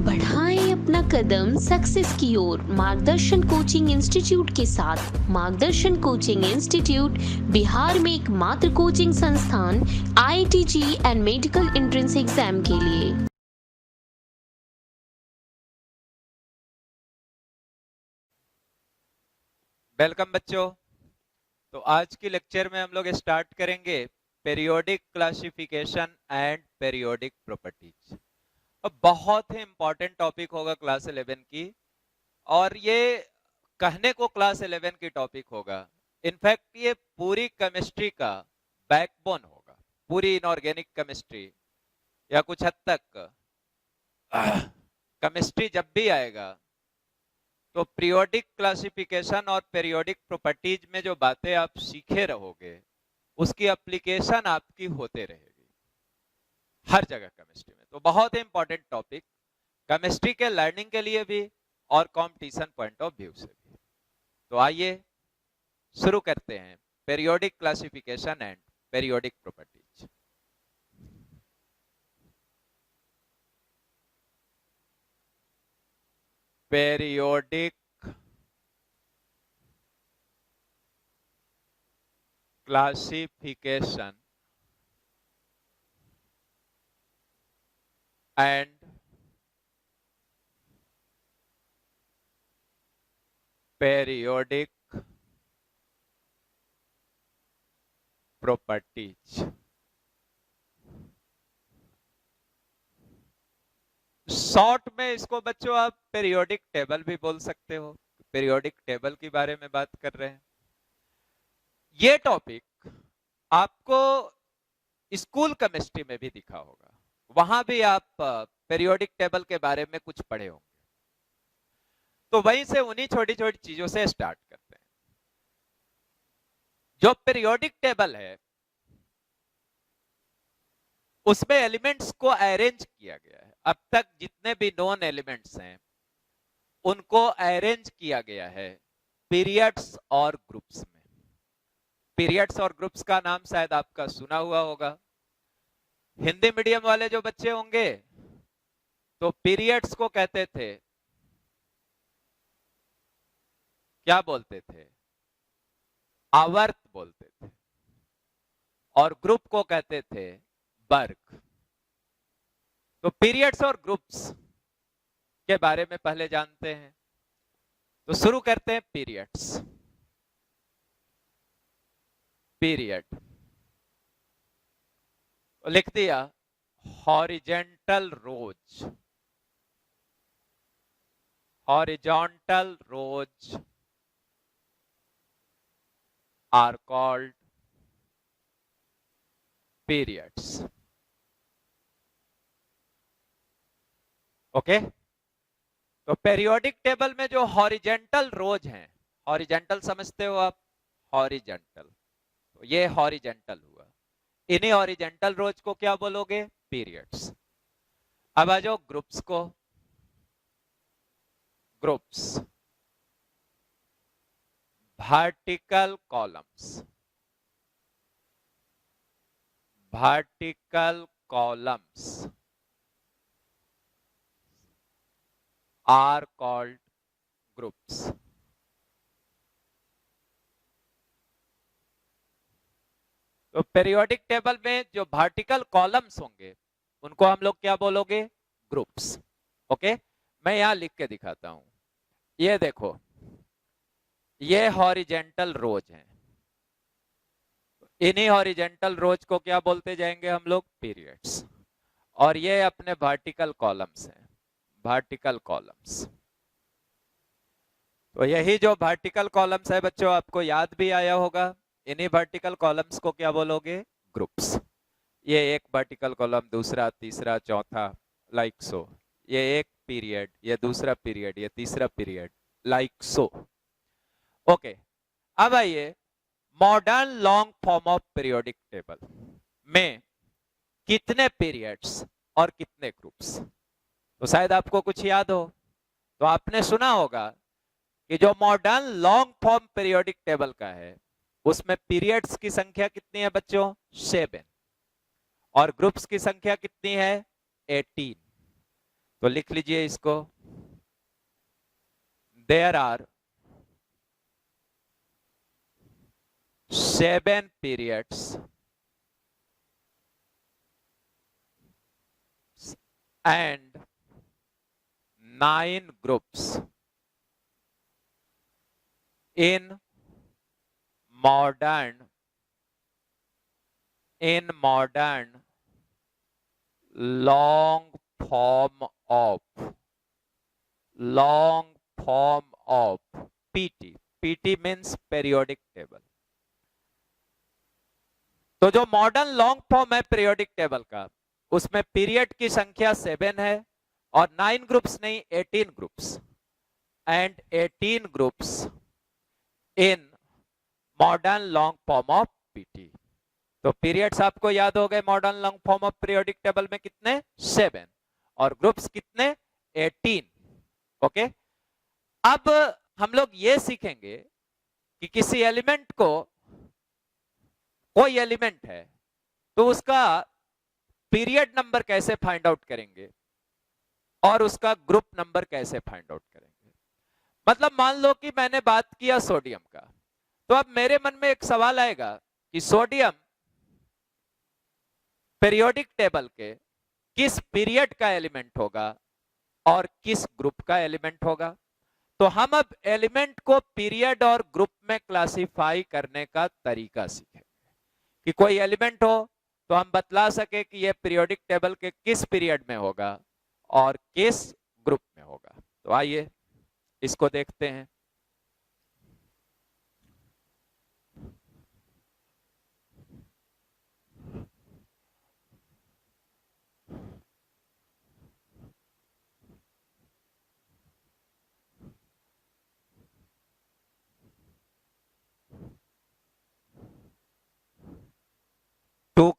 बढ़ाएं अपना कदम सक्सेस की ओर मार्गदर्शन कोचिंग इंस्टीट्यूट के साथ। मार्गदर्शन कोचिंग इंस्टीट्यूट बिहार में एकमात्र कोचिंग संस्थान IIT JEE and medical entrance exam के लिए। वेलकम बच्चों। तो आज की लेक्चर में हम लोग स्टार्ट करेंगे periodic classification and periodic properties. अब बहुत ही इंपॉर्टेंट टॉपिक होगा क्लास 11 की, और ये कहने को क्लास 11 की टॉपिक होगा, इनफैक्ट ये पूरी केमिस्ट्री का बैकबोन होगा, पूरी इनऑर्गेनिक केमिस्ट्री या कुछ हद तक केमिस्ट्री जब भी आएगा तो पीरियोडिक क्लासिफिकेशन और पीरियोडिक प्रॉपर्टीज में जो बातें आप सीखे रहोगे उसकी एप्लीकेशन आपकी होते रहेगी हर जगह केमिस्ट्री में। तो बहुत ही इंपॉर्टेंट टॉपिक केमिस्ट्री के लर्निंग के लिए भी और कंपटीशन पॉइंट ऑफ व्यू से भी। तो आइए शुरू करते हैं periodic classification and periodic properties. Periodic classification and periodic properties। Short में इसको बच्चों आप पीरियोडिक टेबल भी बोल सकते हो। पीरियोडिक टेबल के बारे में बात कर रहे हैं। ये टॉपिक आपको स्कूल केमिस्ट्री में भी दिखा होगा, वहां भी आप पीरियोडिक टेबल के बारे में कुछ पढ़े होंगे। तो वहीं से उन्हीं छोटी छोटी चीजों से स्टार्ट करते हैं। जो पीरियोडिक टेबल है उसमें एलिमेंट्स को अरेंज किया गया है। अब तक जितने भी नॉन एलिमेंट्स हैं उनको अरेंज किया गया है पीरियड्स और ग्रुप्स में। पीरियड्स और ग्रुप्स का नाम शायद आपका सुना हुआ होगा। हिंदी मीडियम वाले जो बच्चे होंगे तो पीरियड्स को कहते थे, क्या बोलते थे, आवर्त बोलते थे, और ग्रुप को कहते थे वर्ग। तो पीरियड्स और ग्रुप्स के बारे में पहले जानते हैं। तो शुरू करते हैं पीरियड्स। पीरियड लिख दिया horizontal rows. Horizontal rows are called periods. Okay. तो पेरियोडिक टेबल में जो हॉरिजेंटल रोज हैं, हॉरिजेंटल समझते हो आप, हॉरिजेंटल, तो ये हॉरिजेंटल हुआ। इन्हीं हॉरिजेंटल रोज को क्या बोलोगे, पीरियड्स। अब आ जाओ ग्रुप्स को। Groups, vertical columns. Vertical columns are called groups। तो पेरियोडिक टेबल में जो वर्टिकल कॉलम्स होंगे उनको हम लोग क्या बोलोगे, ग्रुप्स। ओके, मैं यहां लिख के दिखाता हूं। ये देखो, ये हॉरिजेंटल रोज हैं। इन्हीं हॉरिजेंटल रोज को क्या बोलते जाएंगे हम लोग, पीरियड्स। और ये अपने वर्टिकल कॉलम्स हैं, वर्टिकल कॉलम्स। तो यही जो वर्टिकल कॉलम्स है बच्चों, आपको याद भी आया होगा। इन्हीं वर्टिकल कॉलम्स को क्या बोलोगे, ग्रुप्स। ये एक वर्टिकल कॉलम, दूसरा, तीसरा, चौथा, लाइक सो। ये एक पीरियड, ये दूसरा पीरियड, ये तीसरा पीरियड, लाइक सो। ओके, अब आइए modern long form of periodic table में कितने पीरियड्स और कितने ग्रुप्स। तो शायद आपको कुछ याद हो। तो आपने सुना होगा कि जो modern long form periodic table का है उसमें पीरियड्स की संख्या कितनी है बच्चों, 7, और ग्रुप्स की संख्या कितनी है, 18। तो लिख लीजिए इसको, there are 7 periods and 9 groups in modern long form of PT. PT means periodic table. तो जो मॉडर्न लॉन्ग फॉर्म है पीरियोडिक टेबल का, उसमें पीरियड की संख्या 7 है और 9 ग्रुप्स नहीं, 18 groups and 18 groups in modern long form of PT. तो पीरियड्स आपको याद हो गए modern long form of periodic table में कितने, 7, और ग्रुप्स कितने, 18। ओके, अब हम लोग ये सीखेंगे कि किसी एलिमेंट को, कोई एलिमेंट है तो उसका पीरियड नंबर कैसे फाइंड आउट करेंगे और उसका ग्रुप नंबर कैसे फाइंड आउट करेंगे। मतलब मान लो कि मैंने बात किया सोडियम का, तो अब मेरे मन में एक सवाल आएगा कि सोडियम पीरियोडिक टेबल के किस पीरियड का एलिमेंट होगा और किस ग्रुप का एलिमेंट होगा। तो हम अब एलिमेंट को पीरियड और ग्रुप में क्लासिफाई करने का तरीका सीखेंगे कि कोई एलिमेंट हो तो हम बतला सके कि यह पीरियोडिक टेबल के किस पीरियड में होगा और किस ग्रुप में होगा। तो आइए इसको देखते हैं। To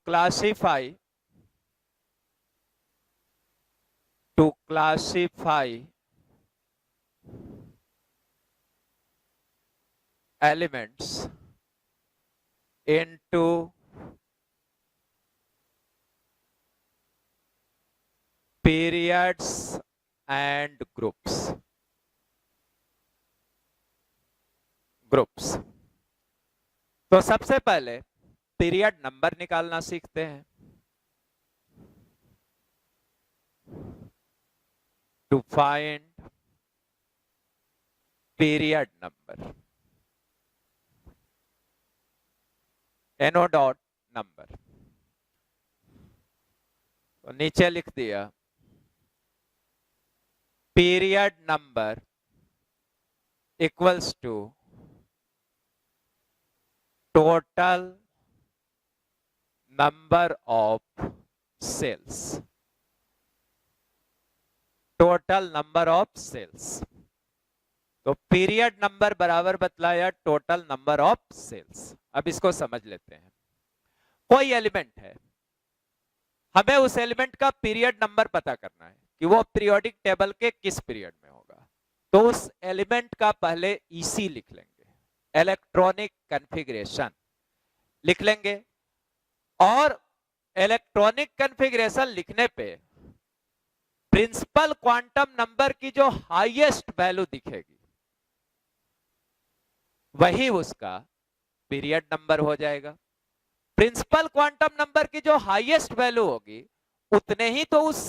classify elements into periods and groups. तो सबसे पहले पीरियड नंबर निकालना सीखते हैं। टू फाइंड पीरियड नंबर, एनो डॉट नंबर, तो नीचे लिख दिया period number equals to total number of shells. Total number of shells, तो पीरियड नंबर बराबर बतलाया टोटल नंबर ऑफ सेल्स। अब इसको समझ लेते हैं। कोई एलिमेंट है, हमें उस एलिमेंट का पीरियड नंबर पता करना है कि वो पीरियोडिक टेबल के किस पीरियड में होगा। तो उस एलिमेंट का पहले ईसी लिख लेंगे, इलेक्ट्रॉनिक कॉन्फ़िगरेशन लिख लेंगे, और इलेक्ट्रॉनिक कॉन्फ़िगरेशन लिखने पे प्रिंसिपल क्वांटम नंबर की जो हाईएस्ट वैल्यू दिखेगी वही उसका पीरियड नंबर हो जाएगा। प्रिंसिपल क्वांटम नंबर की जो हाईएस्ट वैल्यू होगी उतने ही तो उस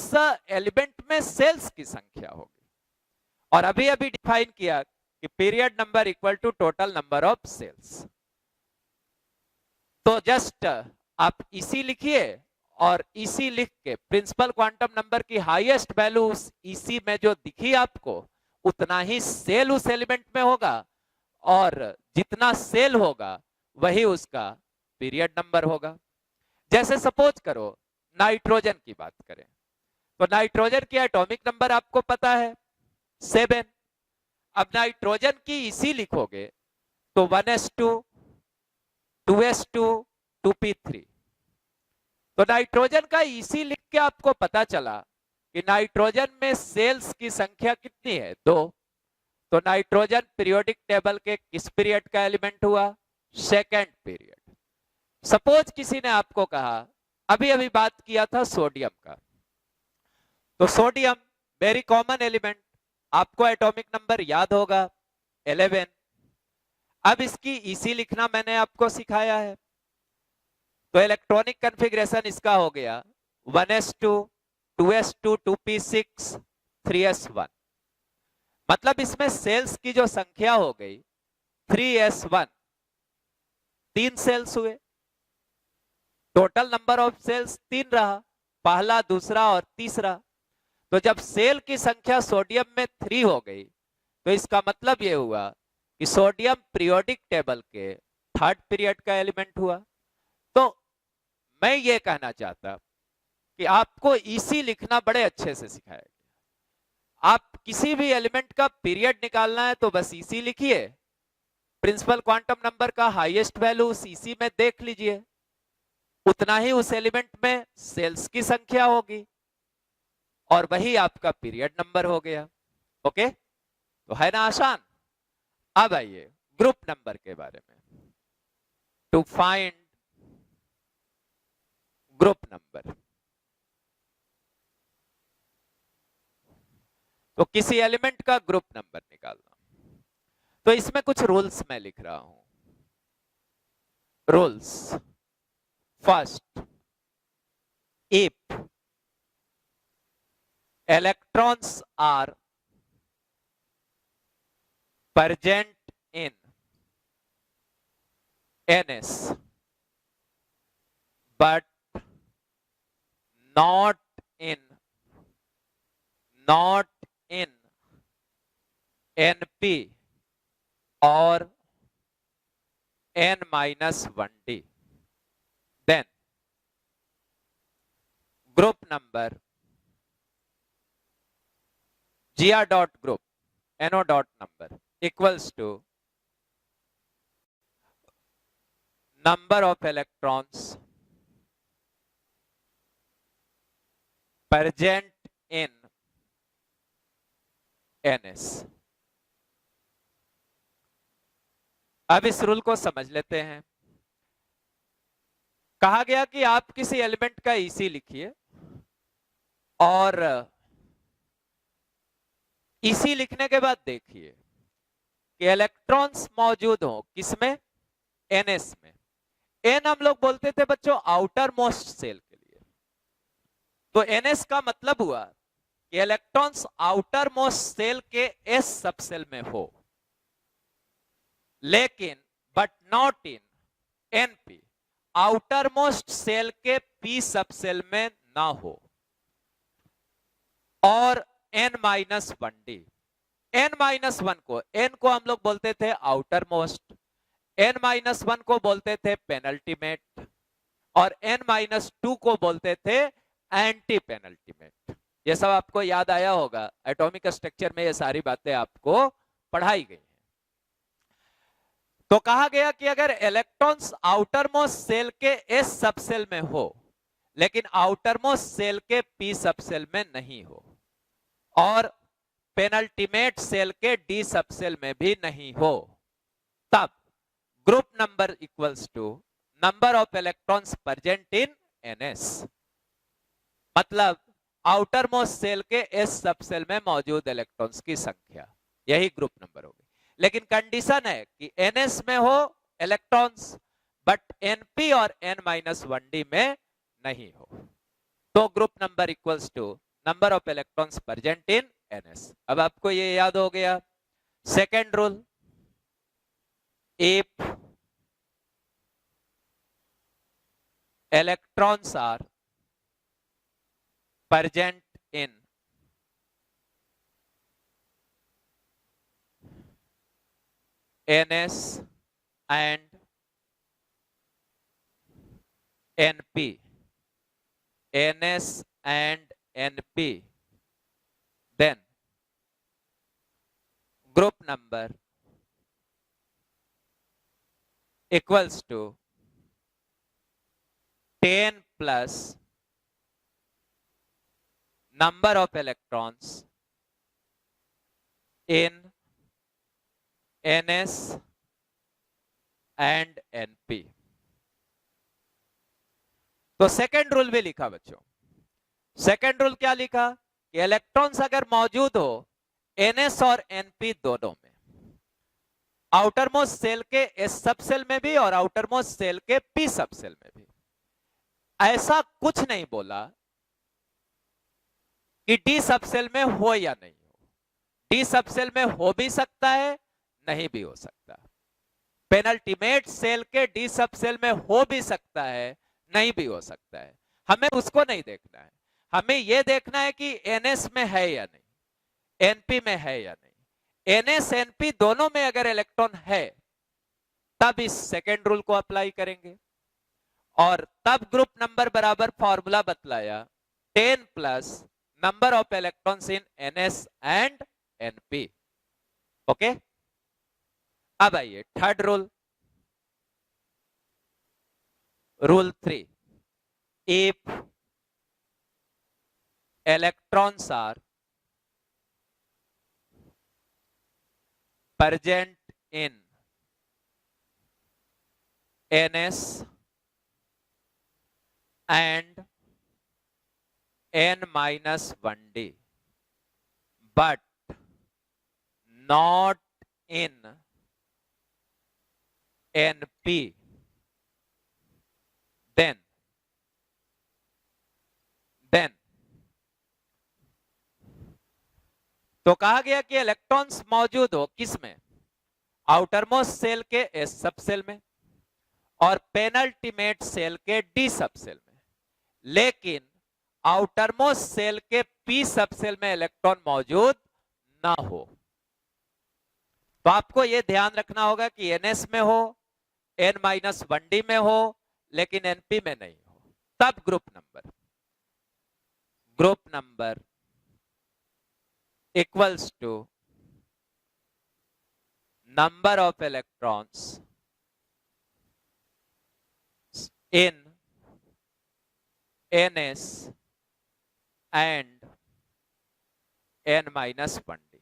एलिमेंट में सेल्स की संख्या होगी। और अभी अभी डिफाइन किया कि period number equal to total number of shells. तो जस्ट आप इसी लिखिए और इसी लिख के प्रिंसिपल क्वांटम नंबर की हाईएस्ट वैल्यू उस इसी में जो दिखी आपको उतना ही सेल उस एलिमेंट में होगा, और जितना सेल होगा वही उसका पीरियड नंबर होगा। जैसे सपोज करो नाइट्रोजन की बात करें, तो नाइट्रोजन की एटॉमिक नंबर आपको पता है 7। अब नाइट्रोजन की इसी लिखोगे तो 1s2 2s2 2p3। तो नाइट्रोजन का इसी लिख के आपको पता चला कि नाइट्रोजन में सेल्स की संख्या कितनी है, 2। तो नाइट्रोजन पीरियोडिक टेबल के किस पीरियड का एलिमेंट हुआ, सेकंड पीरियड। सपोज किसी ने आपको कहा, अभी अभी बात किया था सोडियम का, तो सोडियम वेरी कॉमन एलिमेंट, आपको एटॉमिक नंबर याद होगा 11। अब इसकी इसी लिखना मैंने आपको सिखाया है। तो इलेक्ट्रॉनिक कॉन्फ़िगरेशन इसका हो गया 1s2 2s2 2p6 3s1। मतलब इसमें सेल्स की जो संख्या हो गई 3s1, 3 सेल्स हुए। टोटल नंबर ऑफ सेल्स 3 रहा, पहला, दूसरा और तीसरा। तो जब सेल की संख्या सोडियम में 3 हो गई तो इसका मतलब यह हुआ कि सोडियम पीरियोडिक टेबल के 3rd पीरियड का एलिमेंट हुआ। तो मैं ये कहना चाहता कि आपको इसी लिखना बड़े अच्छे से सिखाया गया। आप किसी भी एलिमेंट का पीरियड निकालना है तो बस इसी लिखिए, प्रिंसिपल क्वांटम नंबर का हाईएस्ट वैल्यू उस इसी में देख लीजिए, उतना ही उस एलिमेंट में सेल्स की संख्या होगी और वही आपका पीरियड नंबर हो गया। ओके, तो है ना आसान। अब आइए ग्रुप नंबर के बारे में। टू फाइंड ग्रुप नंबर, तो किसी एलिमेंट का ग्रुप नंबर निकालना, तो इसमें कुछ रूल्स मैं लिख रहा हूं। Rules, first, if electrons are present in ns but not in np or n-1d, then group number gr dot group no dot number equals to number of electrons present in ns। अब इस rule को समझ लेते हैं। कहा गया कि आप किसी एलिमेंट का इसी लिखिए और इसी लिखने के बाद देखिए कि इलेक्ट्रॉन्स मौजूद हो किसमें, एनएस में। एन हम लोग बोलते थे बच्चों आउटर मोस्ट सेल के लिए, तो एनएस का मतलब हुआ कि इलेक्ट्रॉन्स आउटर मोस्ट सेल के एस सबसेल में हो, लेकिन but not in NP, outermost shell के पी सबसेल में ना हो, और n-1d, n-1 को, n को हम लोग बोलते थे आउटर मोस्ट, n-1 को बोलते थे पेनल्टीमेट और n-2 को बोलते थे एंटी पेनल्टीमेट। ये सब आपको याद आया होगा, एटॉमिक स्ट्रक्चर में ये सारी बातें आपको पढ़ाई गई हैं। तो कहा गया कि अगर इलेक्ट्रॉन्स आउटर मोस्ट सेल के एस सबसेल में हो लेकिन आउटर मोस्ट सेल के पी सबसेल में नहीं हो और पेनल्टीमेट सेल के डी सबसेल में भी नहीं हो, तब group number equals to number of electrons present in NS. मतलब आउटर मोस्ट सेल के एस सबसेल में मौजूद इलेक्ट्रॉन्स की संख्या, यही ग्रुप नंबर होगी। लेकिन कंडीशन है कि एनएस में हो इलेक्ट्रॉन्स बट एनपी और n-1d में नहीं हो, तो group number equals to number of electrons present in NS. अब आपको ये याद हो गया। Second rule, if electrons are present in NS and NP, NS and NP, then group number equals to 10 plus number of electrons in NS and NP। तो second rule भी लिखा बच्चों। सेकेंड रूल क्या लिखा कि इलेक्ट्रॉन्स अगर मौजूद हो NS और NP दोनों में, आउटर मोस्ट सेल के S सब सेल में भी और आउटर मोस्ट सेल के P सब सेल में भी, ऐसा कुछ नहीं बोला कि D सब सेल में हो या नहीं हो। D सब सेल में हो भी सकता है, नहीं भी हो सकता। पेनल्टीमेट सेल के D सब सेल में हो भी सकता है, नहीं भी हो सकता है। हमें उसको नहीं देखना है, हमें यह देखना है कि NS में है या नहीं, NP में है या नहीं। NS NP दोनों में अगर इलेक्ट्रॉन है तब इस सेकेंड रूल को अप्लाई करेंगे, और तब ग्रुप नंबर बराबर फॉर्मूला बतलाया 10 plus number of electrons in NS and NP। Okay, अब आइए third rule, rule 3, if electrons are present in NS and N-1D but not in NP, then तो कहा गया कि इलेक्ट्रॉन्स मौजूद हो किसमें, आउटर मोस्ट सेल के S सब सेल में और पेनल्टीमेट सेल के D सब सेल में, लेकिन आउटर मोस्ट सेल के P सब सेल में इलेक्ट्रॉन मौजूद ना हो। तो आपको यह ध्यान रखना होगा कि NS में हो, N-1D में हो, लेकिन NP में नहीं हो, तब group number equals to number of electrons in NS and N-1D।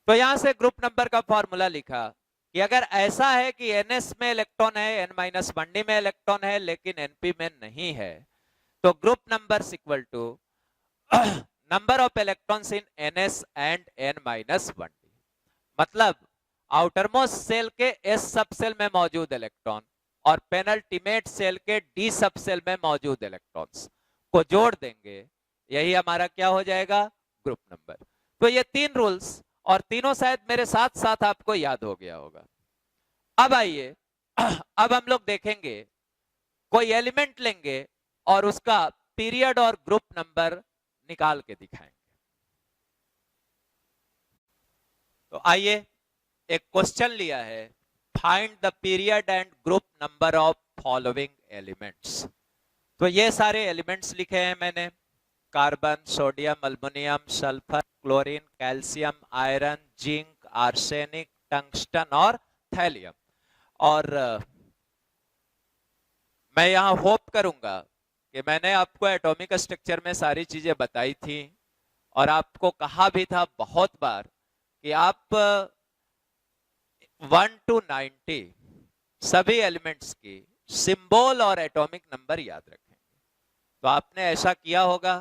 तो यहां से ग्रुप नंबर का फॉर्मूला लिखा कि अगर ऐसा है कि NS में इलेक्ट्रॉन है, N-1D में इलेक्ट्रॉन है, लेकिन NP में नहीं है, तो group number equal to number of electrons in NS and N-1D। मतलब आउटर मोस्ट सेल के S सब सेल में मौजूद इलेक्ट्रॉन और पेनल्टीमेट सेल के D सब सेल में मौजूद इलेक्ट्रॉन्स को जोड़ देंगे, यही हमारा क्या हो जाएगा, ग्रुप नंबर। तो ये तीन रूल्स, और तीनों शायद मेरे साथ साथ आपको याद हो गया होगा। अब आइए, अब हम लोग देखेंगे, कोई एलिमेंट लेंगे और उसका पीरियड और ग्रुप नंबर निकाल के दिखाएंगे। तो आइए, एक क्वेश्चन लिया है, find the period and group number of following elements. तो ये सारे एलिमेंट्स लिखे हैं मैंने, carbon, sodium, aluminium, sulphur, chlorine, calcium, iron, zinc, arsenic, tungsten और थैलियम। और मैं यहां होप करूंगा कि मैंने आपको एटॉमिक स्ट्रक्चर में सारी चीजें बताई थी, और आपको कहा भी था बहुत बार कि आप 1 to 90 सभी एलिमेंट्स की सिंबल और एटॉमिक नंबर याद रखेंगे। तो आपने ऐसा किया होगा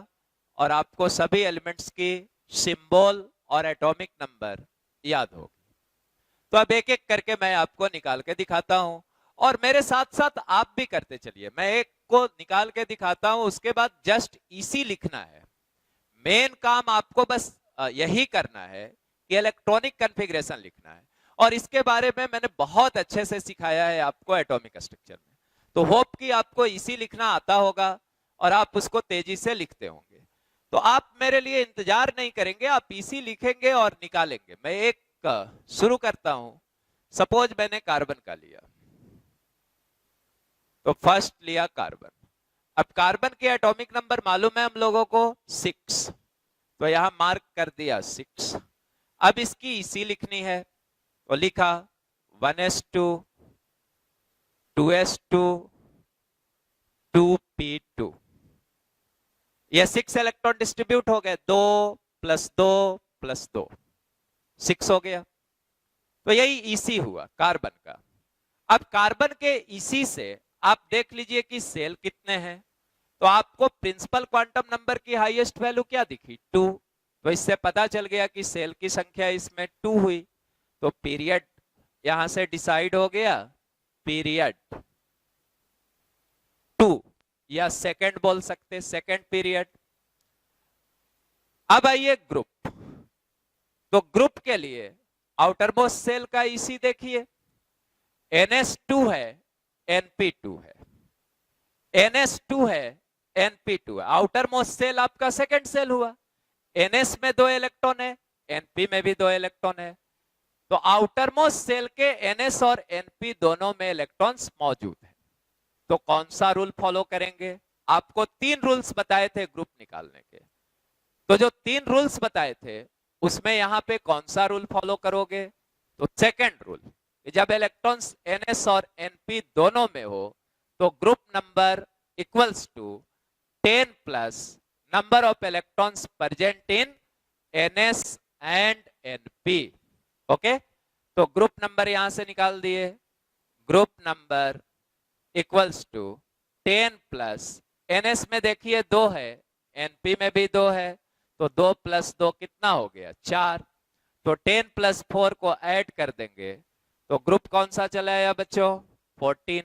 और आपको सभी एलिमेंट्स की सिंबल और एटॉमिक नंबर याद होगी। तो अब एक एक करके मैं आपको निकाल के दिखाता हूं, और मेरे साथ साथ आप भी करते चलिए। मैं एक को निकाल के दिखाता हूं, उसके बाद जस्ट इसी लिखना है। मेन काम आपको बस यही करना है कि इलेक्ट्रॉनिक कॉन्फ़िगरेशन लिखना है, और इसके बारे में मैंने बहुत अच्छे से सिखाया है आपको एटॉमिक स्ट्रक्चर में। तो होप कि आपको इसी लिखना आता होगा और आप उसको तेजी से लिखते होंगे। तो आप मेरे लिए इंतजार नहीं करेंगे, आप इसी लिखेंगे और निकालेंगे। मैं एक शुरू करता हूं। सपोज मैंने कार्बन का लिया, तो फर्स्ट लिया कार्बन। अब कार्बन के एटॉमिक नंबर मालूम है हम लोगों को 6, तो यहां मार्क कर दिया 6। अब इसकी इसी लिखनी है, तो लिखा 1s2 2s2 2p2। ये 6 इलेक्ट्रॉन डिस्ट्रीब्यूट हो गए, 2 + 2 + 2 6 हो गया। तो यही इसी हुआ कार्बन का। अब कार्बन के इसी से आप देख लीजिए कि सेल कितने हैं। तो आपको प्रिंसिपल क्वांटम नंबर की हाईएस्ट वैल्यू क्या दिखी? 2। तो इससे पता चल गया कि सेल की संख्या इसमें 2 हुई। तो पीरियड यहां से डिसाइड हो गया, पीरियड 2, या सेकंड बोल सकते, सेकंड पीरियड। अब आइए ग्रुप। तो ग्रुप के लिए आउटर मोस्ट सेल का ईसी देखिए, NS2 है, NP2 है, NS2 है, NP2 है। आउटर मोस्ट सेल आपका सेकंड सेल हुआ। NS में 2 इलेक्ट्रॉन है, NP में भी 2 इलेक्ट्रॉन है। तो आउटर मोस्ट सेल के NS और NP दोनों में इलेक्ट्रॉन्स मौजूद है। तो कौन सा रूल फॉलो करेंगे? आपको 3 रूल्स बताए थे ग्रुप निकालने के। तो जो 3 रूल्स बताए थे उसमें यहां पे कौन सा रूल फॉलो करोगे? तो सेकंड रूल, जब इलेक्ट्रॉन्स NS और NP दोनों में हो तो group number equals to 10 plus number of electrons present in NS and NP। Okay, तो ग्रुप नंबर यहां से निकाल दिए, group number equals to 10 plus, NS में देखिए 2 है, NP में भी 2 है, तो 2 प्लस 2 कितना हो गया? 4। तो 10 प्लस 4 को ऐड कर देंगे तो ग्रुप कौन सा चला आया बच्चों? 14।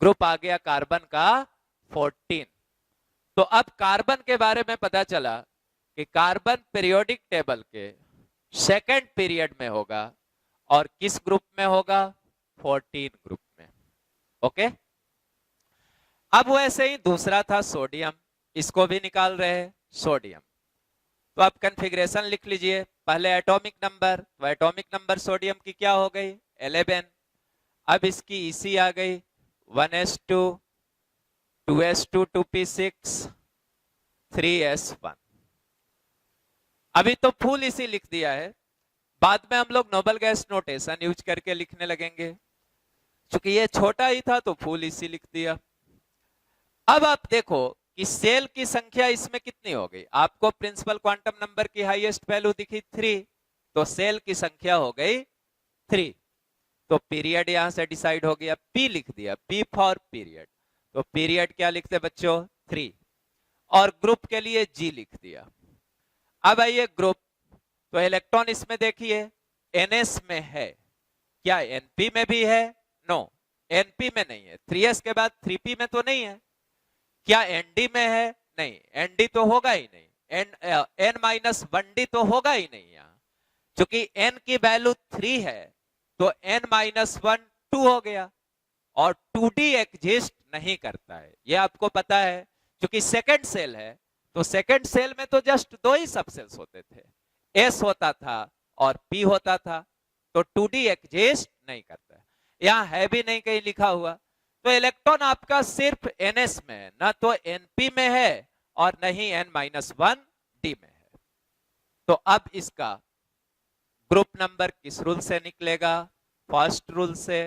ग्रुप आ गया कार्बन का 14। तो अब कार्बन के बारे में पता चला कि कार्बन पीरियोडिक टेबल के सेकंड पीरियड में होगा और किस ग्रुप में होगा? 14 ग्रुप में। ओके, अब वैसे ही दूसरा था सोडियम, इसको भी निकाल रहे हैं सोडियम। तो आप कॉन्फ़िगरेशन लिख लीजिए, पहले एटॉमिक नंबर, तो एटॉमिक नंबर सोडियम की क्या हो गई? 11। अब इसकी ईसी आ गई 1s2 2s2 2p6 3s1। अभी तो फुल ईसी लिख दिया है, बाद में हम लोग नोबल गैस नोटेशन यूज करके लिखने लगेंगे। क्योंकि ये छोटा ही था तो फुल ईसी लिख दिया। अब आप देखो कि सेल की संख्या इसमें कितनी हो गई? आपको प्रिंसिपल क्वांटम नंबर की हाईएस्ट वैल्यू दिखी 3, तो सेल की संख्या हो गई 3। तो पीरियड यहां से डिसाइड हो गया, P लिख दिया, P फॉर पीरियड। तो पीरियड क्या लिखते बच्चों? 3। और ग्रुप के लिए G लिख दिया। अब आइए ग्रुप, तो इलेक्ट्रॉन इसमें देखिए NS में है, क्या NP में भी है? नो, NP में नहीं है। 3s के बाद 3p में तो नहीं है। क्या ND में है? नहीं, ND तो होगा ही नहीं, N-1D तो होगा ही नहीं यहाँ, क्योंकि N की वैल्यू 3 है तो N-1 2 हो गया, और 2D एग्जिस्ट नहीं करता है, ये आपको पता है। क्योंकि सेकंड सेल है तो सेकंड सेल में तो जस्ट 2 ही सबसेल्स होते थे, S होता था और P होता था, तो 2D एग्जिस्ट नहीं करता है। यहाँ है भी नहीं कहीं लिखा हुआ। तो इलेक्ट्रॉन आपका सिर्फ NS में है, ना तो NP में है और न ही N-1D में है। तो अब इसका ग्रुप नंबर किस रूल से निकलेगा? फर्स्ट रूल से।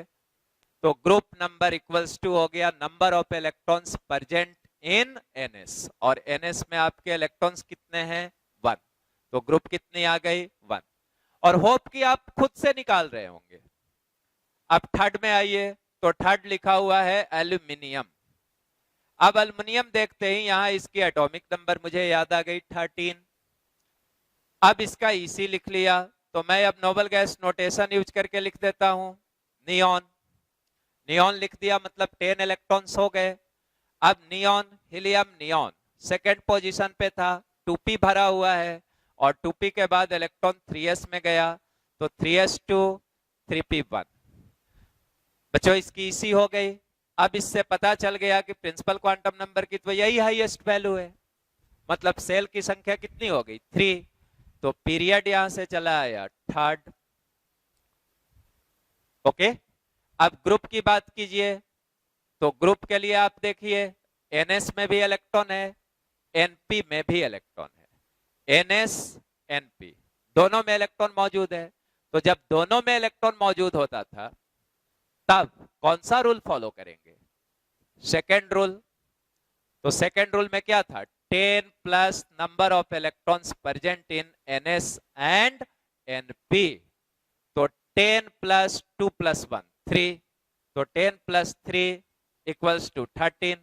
तो ग्रुप नंबर इक्वल्स टू हो गया number of electrons present in NS, और NS में आपके इलेक्ट्रॉन्स कितने हैं? 1। तो ग्रुप कितनी आ गई? 1। और होप कि आप खुद से निकाल रहे होंगे। अब थर्ड में आइए, तो थर्ड लिखा हुआ है एल्यूमिनियम। अब एल्यूमिनियम देखते ही यहां इसकी एटॉमिक नंबर मुझे याद आ गई 13। अब इसका ईसी लिख लिया, तो मैं अब नोबल गैस नोटेशन यूज करके लिख देता हूं, नियॉन। नियॉन लिख दिया, मतलब 10 इलेक्ट्रॉन्स हो गए। अब neon, helium, neon second position पे था, 2p भरा हुआ है, और 2p के बाद इलेक्ट्रॉन 3s में गया, तो 3s2 3p1। बच्चों इसकी ईसी हो गई। अब इससे पता चल गया कि प्रिंसिपल क्वांटम नंबर की तो यही हाईएस्ट वैल्यू है, मतलब सेल की संख्या कितनी हो गई? 3। तो पीरियड यहां से चला आया थर्ड। ओके, अब ग्रुप की बात कीजिए, तो ग्रुप के लिए आप देखिए NS में भी इलेक्ट्रॉन है, NP में भी इलेक्ट्रॉन है। NS NP दोनों में इलेक्ट्रॉन मौजूद है। तो जब दोनों में इलेक्ट्रॉन मौजूद होता था तब कौन सा रूल फॉलो करेंगे? Second rule. तो सेकेंड रूल में क्या था? 10 plus number of electrons present in NS and NP। तो 10 प्लस 2 प्लस 1 3, तो 10 प्लस 3 इक्वल्स टू 13।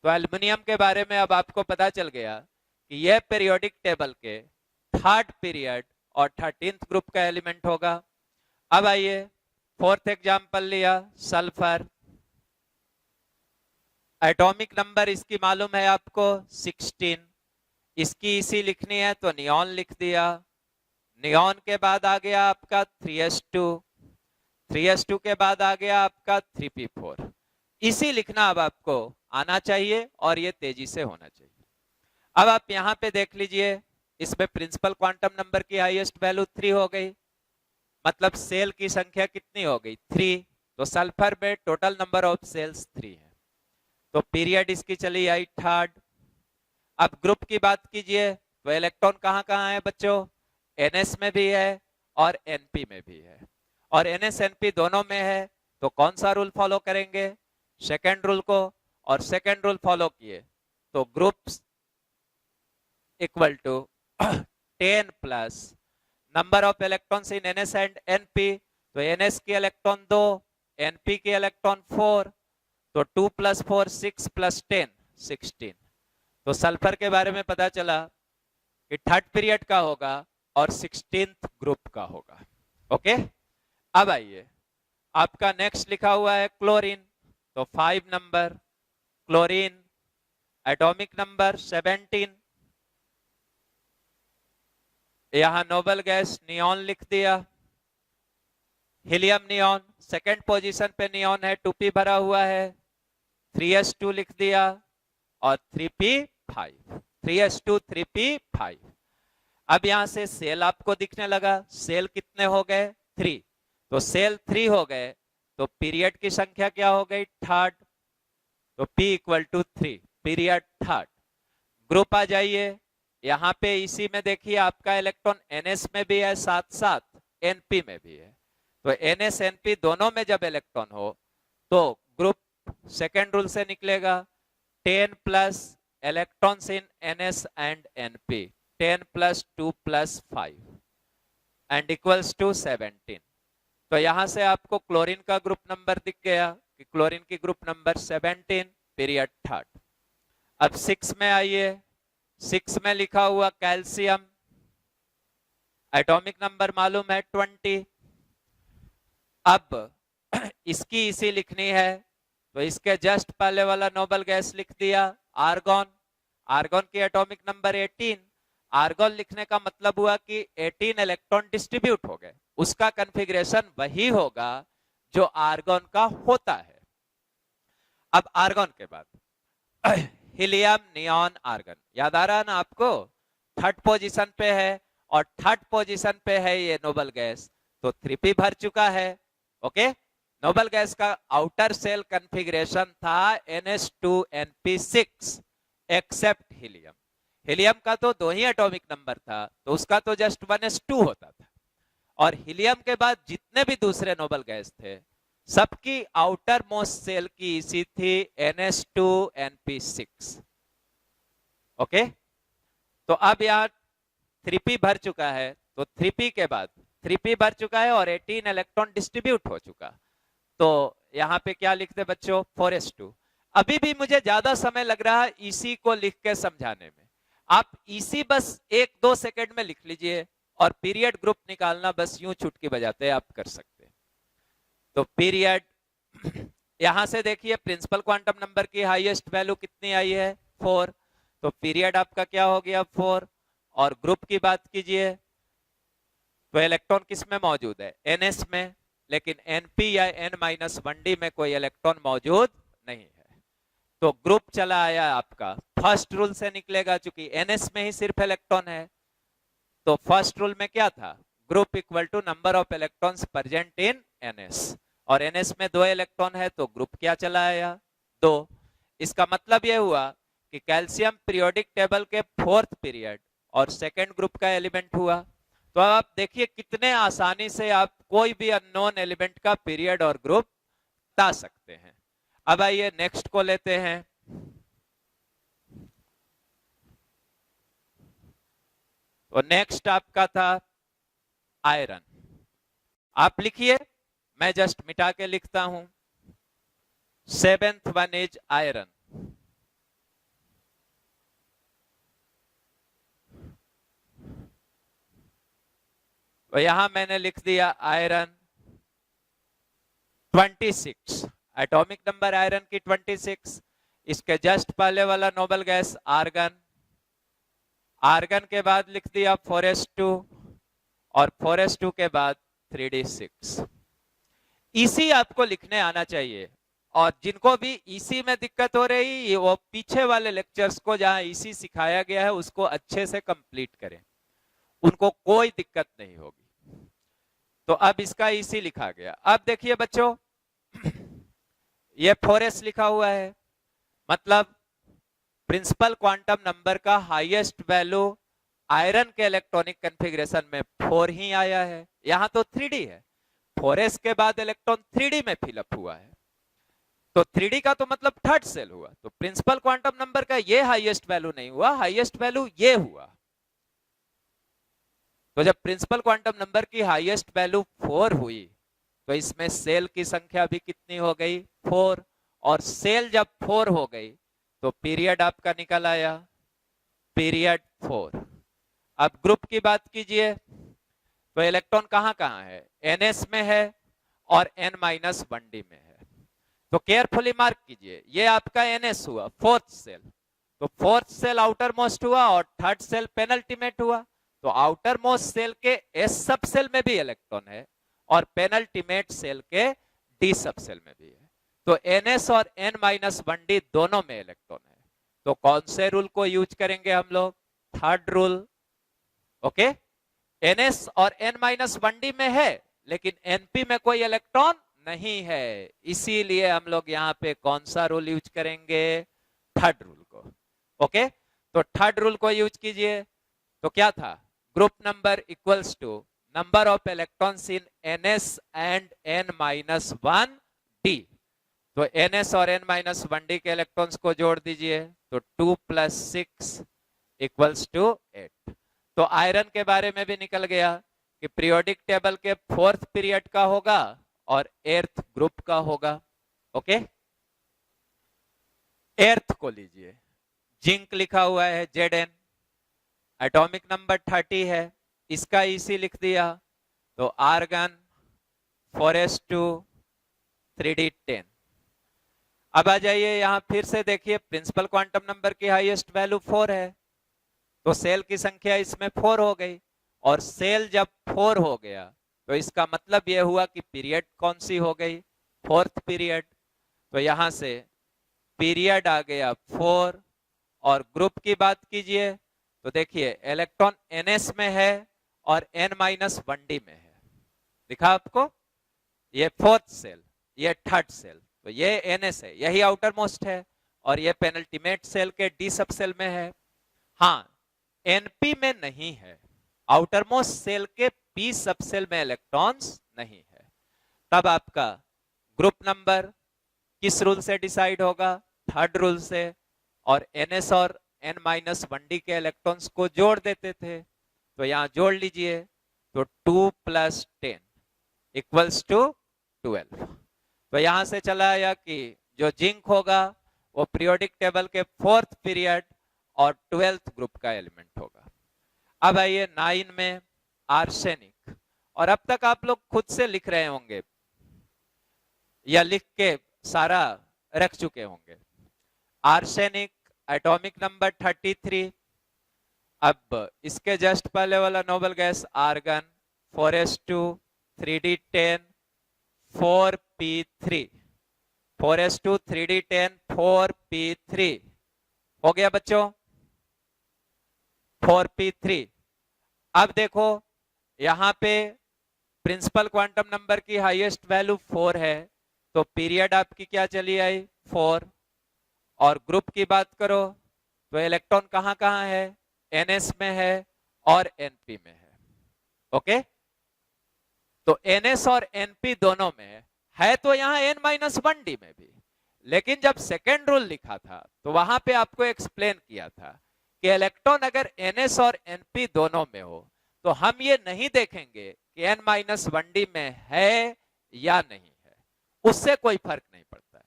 तो तो एल्युमिनियम के बारे में अब आपको पता चल गया कि यह पीरियोडिक टेबल के थर्ड पीरियड और 13th ग्रुप का एलिमेंट होगा। अब आइए फोर्थ एग्जाम्पल लिया, सल्फर। एटॉमिक नंबर इसकी मालूम है आपको 16, इसकी इसी लिखनी है तो नियॉन लिख दिया। नियॉन के बाद आ गया आपका 3s2, 3s2 के बाद आ गया आपका 3p4। इसी लिखना अब आपको आना चाहिए और ये तेजी से होना चाहिए। अब आप यहां पे देख लीजिए, इसमें प्रिंसिपल क्वांटम नंबर की हाईएस्ट वैल्यू 3 हो गई, मतलब सेल की संख्या कितनी हो गई 3। तो सल्फर में टोटल नंबर ऑफ सेल्स 3 है, तो पीरियड इसकी चली आई थर्ड। अब ग्रुप की बात कीजिए तो इलेक्ट्रॉन कहाँ कहाँ है बच्चों, एनएस में भी है और एनपी में भी है, और एनएस एनपी दोनों में है। तो कौन सा रूल फॉलो करेंगे, सेकेंड रूल को, और सेकेंड रूल फॉलो किए तो groups equal to 10 plus number of electrons in NS and NP. तो एनएस की इलेक्ट्रॉन 2, एनपी की इलेक्ट्रॉन 4, तो 2 प्लस 4 6 प्लस 10 16। तो सल्फर के बारे में पता चला कि थर्ड पीरियड का होगा और 16th ग्रुप का होगा। ओके, अब आइए आपका नेक्स्ट लिखा हुआ है क्लोरीन, तो 5 नंबर क्लोरीन, एटॉमिक नंबर 17। यहां नोबल गैस नियॉन लिख दिया, हीलियम नियॉन, सेकेंड पोजीशन पे नियॉन है, 2p भरा हुआ है, 3s2 लिख दिया और 3p5, 3s2 3p5। अब यहां से सेल आपको दिखने लगा, सेल कितने हो गए 3, तो सेल 3 हो गए, तो पीरियड की संख्या क्या हो गई थर्ड, तो p equal to 3, period third. Group आ जाइए, यहां पे इसी में देखिए आपका इलेक्ट्रॉन एनएस में भी है, साथ साथ एनपी में भी है। तो एनएस एनपी दोनों में जब इलेक्ट्रॉन हो तो ग्रुप सेकेंड रूल से निकलेगा 10 plus electrons in NS and NP, 10 plus 2 plus 5 and equals to 17। तो यहां से आपको क्लोरीन का ग्रुप नंबर दिख गया कि क्लोरीन की ग्रुप नंबर 17, पीरियड थर्ड। अब 6 में आइए, 6 में लिखा हुआ कैल्शियम, एटॉमिक नंबर मालूम है 20। अब इसकी इसी लिखनी है तो इसके जस्ट पहले वाला नोबल गैस लिख दिया आर्गन, आर्गन की एटॉमिक नंबर 18। आर्गन लिखने का मतलब हुआ कि 18 इलेक्ट्रॉन डिस्ट्रीब्यूट हो गए, उसका कॉन्फ़िगरेशन वही होगा जो आर्गन का होता है। अब आर्गन के बाद हीलियम नियॉन आर्गन, याद आ रहा है ना आपको, थर्ड पोजीशन पे है और थर्ड पोजीशन पे है ये नोबल गैस, तो 3p भर चुका है। ओके, नोबल गैस का आउटर सेल कॉन्फ़िगरेशन था NH2NP6 एक्सेप्ट हीलियम। हीलियम का तो 2 ही एटॉमिक नंबर था, तो उसका तो जस्ट 1s2 होता था, और हीलियम के बाद जितने भी दूसरे नोबल गैस थे सबकी आउटर मोस्ट सेल की इसी थी NH2NP6। ओके, तो अब यहाँ 3p भर चुका है, तो 3p के बाद 3p भर चुका है और 18 इलेक्ट्रॉन डिस्ट्रीब्यूट हो चुका, तो यहाँ पे क्या लिखते बच्चों 4s2। अभी भी मुझे ज्यादा समय लग रहा है इसी को लिख के समझाने में, आप इसी बस 1-2 सेकेंड में लिख लीजिए और पीरियड ग्रुप निकालना बस यूं चुटकी बजाते आप कर सकते हैं। तो पीरियड यहां से देखिए प्रिंसिपल क्वांटम नंबर की हाईएस्ट वैल्यू कितनी आई है 4, तो पीरियड आपका क्या हो गया 4। और ग्रुप की बात कीजिए तो इलेक्ट्रॉन किस में मौजूद है एनएस में, लेकिन एनपी या n-1d में कोई इलेक्ट्रॉन मौजूद नहीं है, तो ग्रुप चला आया आपका फर्स्ट रूल से निकलेगा, चूंकि एनएस में ही सिर्फ इलेक्ट्रॉन है। तो फर्स्ट रूल में क्या था, group equal to number of electrons present in NS, और एनएस में 2 इलेक्ट्रॉन है तो ग्रुप क्या चला आया 2। इसका मतलब यह हुआ कि कैल्शियम पीरियोडिक टेबल के 4th पीरियड और सेकेंड ग्रुप का एलिमेंट हुआ। तो अब आप देखिए कितने आसानी से आप कोई भी अननोन एलिमेंट का पीरियड और ग्रुप बता सकते हैं। अब आइए नेक्स्ट को लेते हैं, तो नेक्स्ट आपका था आयरन। आप लिखिए, मैं जस्ट मिटा के लिखता हूं, 7th वन इज आयरन। तो यहां मैंने लिख दिया आयरन 26, एटॉमिक नंबर आयरन की 26। इसके जस्ट पहले वाला नोबल गैस आर्गन, आर्गन के बाद लिख दिया 4s2 और 4s2 के बाद 3d6। इसी आपको लिखने आना चाहिए। और जिनको भी इसी में दिक्कत हो रही वो पीछे वाले लेक्चर्स को जहां इसी सिखाया गया है उसको अच्छे से कंप्लीट करें, उनको कोई दिक्कत नहीं होगी। तो अब इसका इसी लिखा गया। अब देखिए बच्चों, ये 4s लिखा हुआ है, मतलब प्रिंसिपल क्वांटम नंबर का हाईएस्ट वैल्यू आयरन के इलेक्ट्रॉनिक कॉन्फ़िगरेशन में 4 ही आया है। यहां तो 3d है, 4s के बाद इलेक्ट्रॉन 3d में फिलअप हुआ है, तो 3d का तो मतलब थर्ड सेल हुआ। तो प्रिंसिपल क्वांटम नंबर का ये हाईएस्ट वैल्यू नहीं हुआ, हाईएस्ट वैल्यू ये हुआ। तो जब प्रिंसिपल क्वांटम नंबर की हाईएस्ट वैल्यू 4 हुई तो इसमें सेल की संख्या भी कितनी हो गई, 4। और सेल जब 4 हो गई तो पीरियड आपका निकल आया, पीरियड 4। अब ग्रुप की बात कीजिए तो इलेक्ट्रॉन कहां कहां है, ns में है और n-1d में है। तो केयरफुली मार्क कीजिए, ये आपका ns हुआ, फोर्थ सेल। तो फोर्थ सेल आउटर मोस्ट हुआ और थर्ड सेल पेनल्टीमेट हुआ। तो आउटर मोस्ट सेल के s सब सेल में भी इलेक्ट्रॉन है और पेनल्टीमेट सेल के d सब सेल में भी है। तो ns और n-1d दोनों में इलेक्ट्रॉन है। तो कौन से रूल को यूज करेंगे हम लोग, थर्ड रूल। ओके, ns और n-1d में है लेकिन np में कोई इलेक्ट्रॉन नहीं है, इसीलिए हम लोग यहाँ पे कौन सा रूल यूज करेंगे, थर्ड रूल को। ओके, तो थर्ड रूल को यूज कीजिए। तो क्या था, group number equals to number of electrons in ns and n-1d। तो ns और n-1d के इलेक्ट्रॉन्स को जोड़ दीजिए, तो 2 + 6 इक्वल्स टू 8। तो आयरन के बारे में भी निकल गया कि पीरियोडिक टेबल के 4th पीरियड का होगा और 8th ग्रुप का होगा। ओके, 8th को लीजिए, जिंक लिखा हुआ है Zn, एटॉमिक नंबर 30 है, इसका इसी लिख दिया। तो आर्गन 4s2 3d10। अब आ जाइए यहां फिर से देखिए, प्रिंसिपल क्वांटम नंबर की हाईएस्ट वैल्यू 4 है, तो सेल की संख्या इसमें 4 हो गई। और सेल जब 4 हो गया तो इसका मतलब यह हुआ कि पीरियड कौन सी हो गई, 4th पीरियड। तो यहां से पीरियड आ गया 4। और ग्रुप की बात कीजिए तो देखिए इलेक्ट्रॉन ns में है और n-1d में है, दिखा आपको, ये 4th सेल, ये 3rd सेल। तो ये ns है, यही आउटर मोस्ट है, और ये पेनल्टीमेट सेल के d सब सेल में है। हाँ, np में नहीं है, आउटर मोस्ट सेल के p सब सेल में इलेक्ट्रॉन्स नहीं है। तब आपका ग्रुप नंबर किस रूल से डिसाइड होगा, थर्ड रूल से। और ns और n-1d के इलेक्ट्रॉन्स को जोड़ देते थे, तो यहां जोड़ लीजिए, तो 2 + 10 इक्वल्स टू 12। तो यहां से चला आया कि जो जिंक होगा वो पीरियोडिक टेबल के 4th पीरियड और 12th ग्रुप का एलिमेंट होगा। अब आइए 9 में आर्सेनिक, और अब तक आप लोग खुद से लिख रहे होंगे या लिख के सारा रख चुके होंगे। Arsenic atomic number 33। अब इसके जस्ट पहले वाला noble gas argon 4s2 3d10 4p3, 4s2 3d10 4p3 हो गया बच्चों, 4p3। अब देखो यहां पे प्रिंसिपल क्वांटम नंबर की हाईएस्ट वैल्यू 4 है, तो पीरियड आपकी क्या चली आई, 4। और ग्रुप की बात करो तो इलेक्ट्रॉन कहां कहां है, ns में है और np में है। ओके, तो ns और np दोनों में है तो यहां n-1d में भी। लेकिन जब सेकेंड रूल लिखा था तो वहां पे आपको एक्सप्लेन किया था कि इलेक्ट्रॉन अगर ns और np दोनों में हो तो हम ये नहीं देखेंगे कि n-1d में है या नहीं है, उससे कोई फर्क नहीं पड़ता है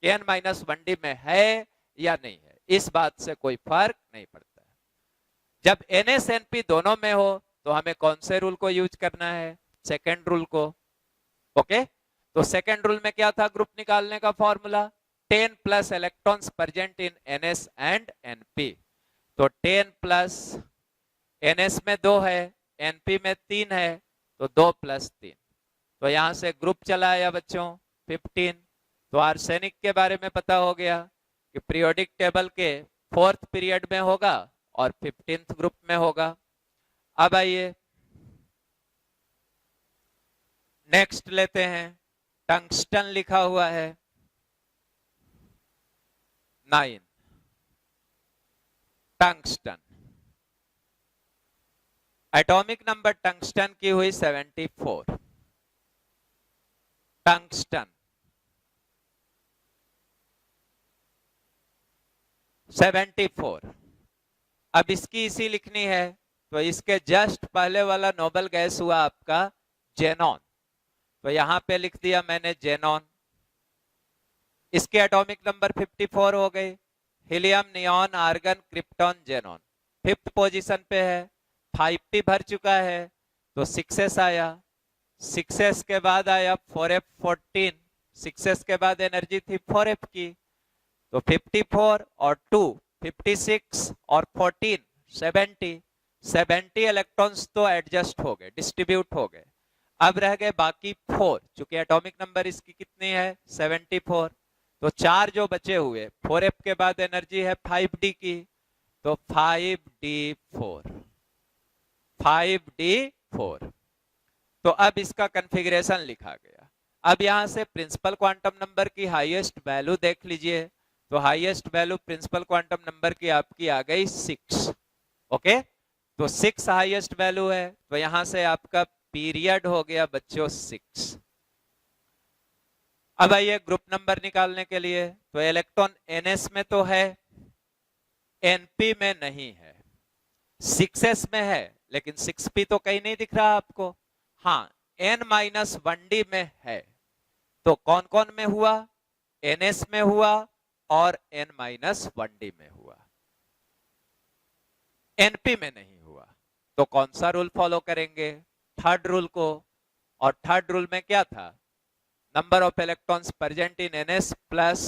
कि n-1d में है या नहीं है, इस बात से कोई फर्क नहीं पड़ता है। जब ns np दोनों में हो तो हमें कौन से रूल को यूज करना है? सेकेंड रूल को। ओके, तो सेकेंड रूल में क्या था ग्रुप निकालने का formula? 10 plus electrons present in NS and NP. तो 10 प्लस एनएस में 2 है, एनपी में 3 है, तो 2 प्लस 3। तो यहां से ग्रुप चला आया बच्चों 15। तो आर्सेनिक के बारे में पता हो गया कि पीरियोडिक टेबल के 4th पीरियड में होगा और 15th ग्रुप में होगा। अब आइए नेक्स्ट लेते हैं, टंगस्टन लिखा हुआ है 9। टंगस्टन, एटॉमिक नंबर टंगस्टन की हुई 74। टंगस्टन 74। अब इसकी इसी लिखनी है, तो इसके जस्ट पहले वाला नोबल गैस हुआ आपका जेनॉन, तो यहां पे लिख दिया मैंने जेनॉन। इसके एटॉमिक नंबर 54 हो गए, helium, neon, argon, krypton, xenon. 5th position पे है, 5p भर चुका है, तो 6s आया। 6s के बाद आया 4f14, 6s के बाद एनर्जी थी 4f की, तो 54 और 2 56 और 14 70। 70 इलेक्ट्रॉन्स तो एडजस्ट हो गए, डिस्ट्रीब्यूट हो गए। अब रह गए बाकी 4, चूंकि एटॉमिक नंबर इसकी कितनी है 74, तो 4 जो बचे हुए, 4f के बाद एनर्जी है 5d की, तो 5d4। 5d4। तो अब इसका कॉन्फ़िगरेशन लिखा गया। अब यहां से प्रिंसिपल क्वांटम नंबर की हाईएस्ट वैल्यू देख लीजिए, तो highest value principal quantum number की आपकी आ गई 6। ओके, तो 6 हाईएस्ट वैल्यू है, तो यहां से आपका पीरियड हो गया बच्चों 6। अब आइए ग्रुप नंबर निकालने के लिए, तो इलेक्ट्रॉन एनएस में तो है, एनपी में नहीं है, 6s में है, लेकिन 6p तो कहीं नहीं दिख रहा आपको। हाँ, n-1d में है, तो कौन कौन में हुआ? ns में हुआ और n-1d में हुआ, np में नहीं हुआ। तो कौन सा रूल फॉलो करेंगे? थर्ड रूल को। और थर्ड रूल में क्या था? Number of electrons present in ns plus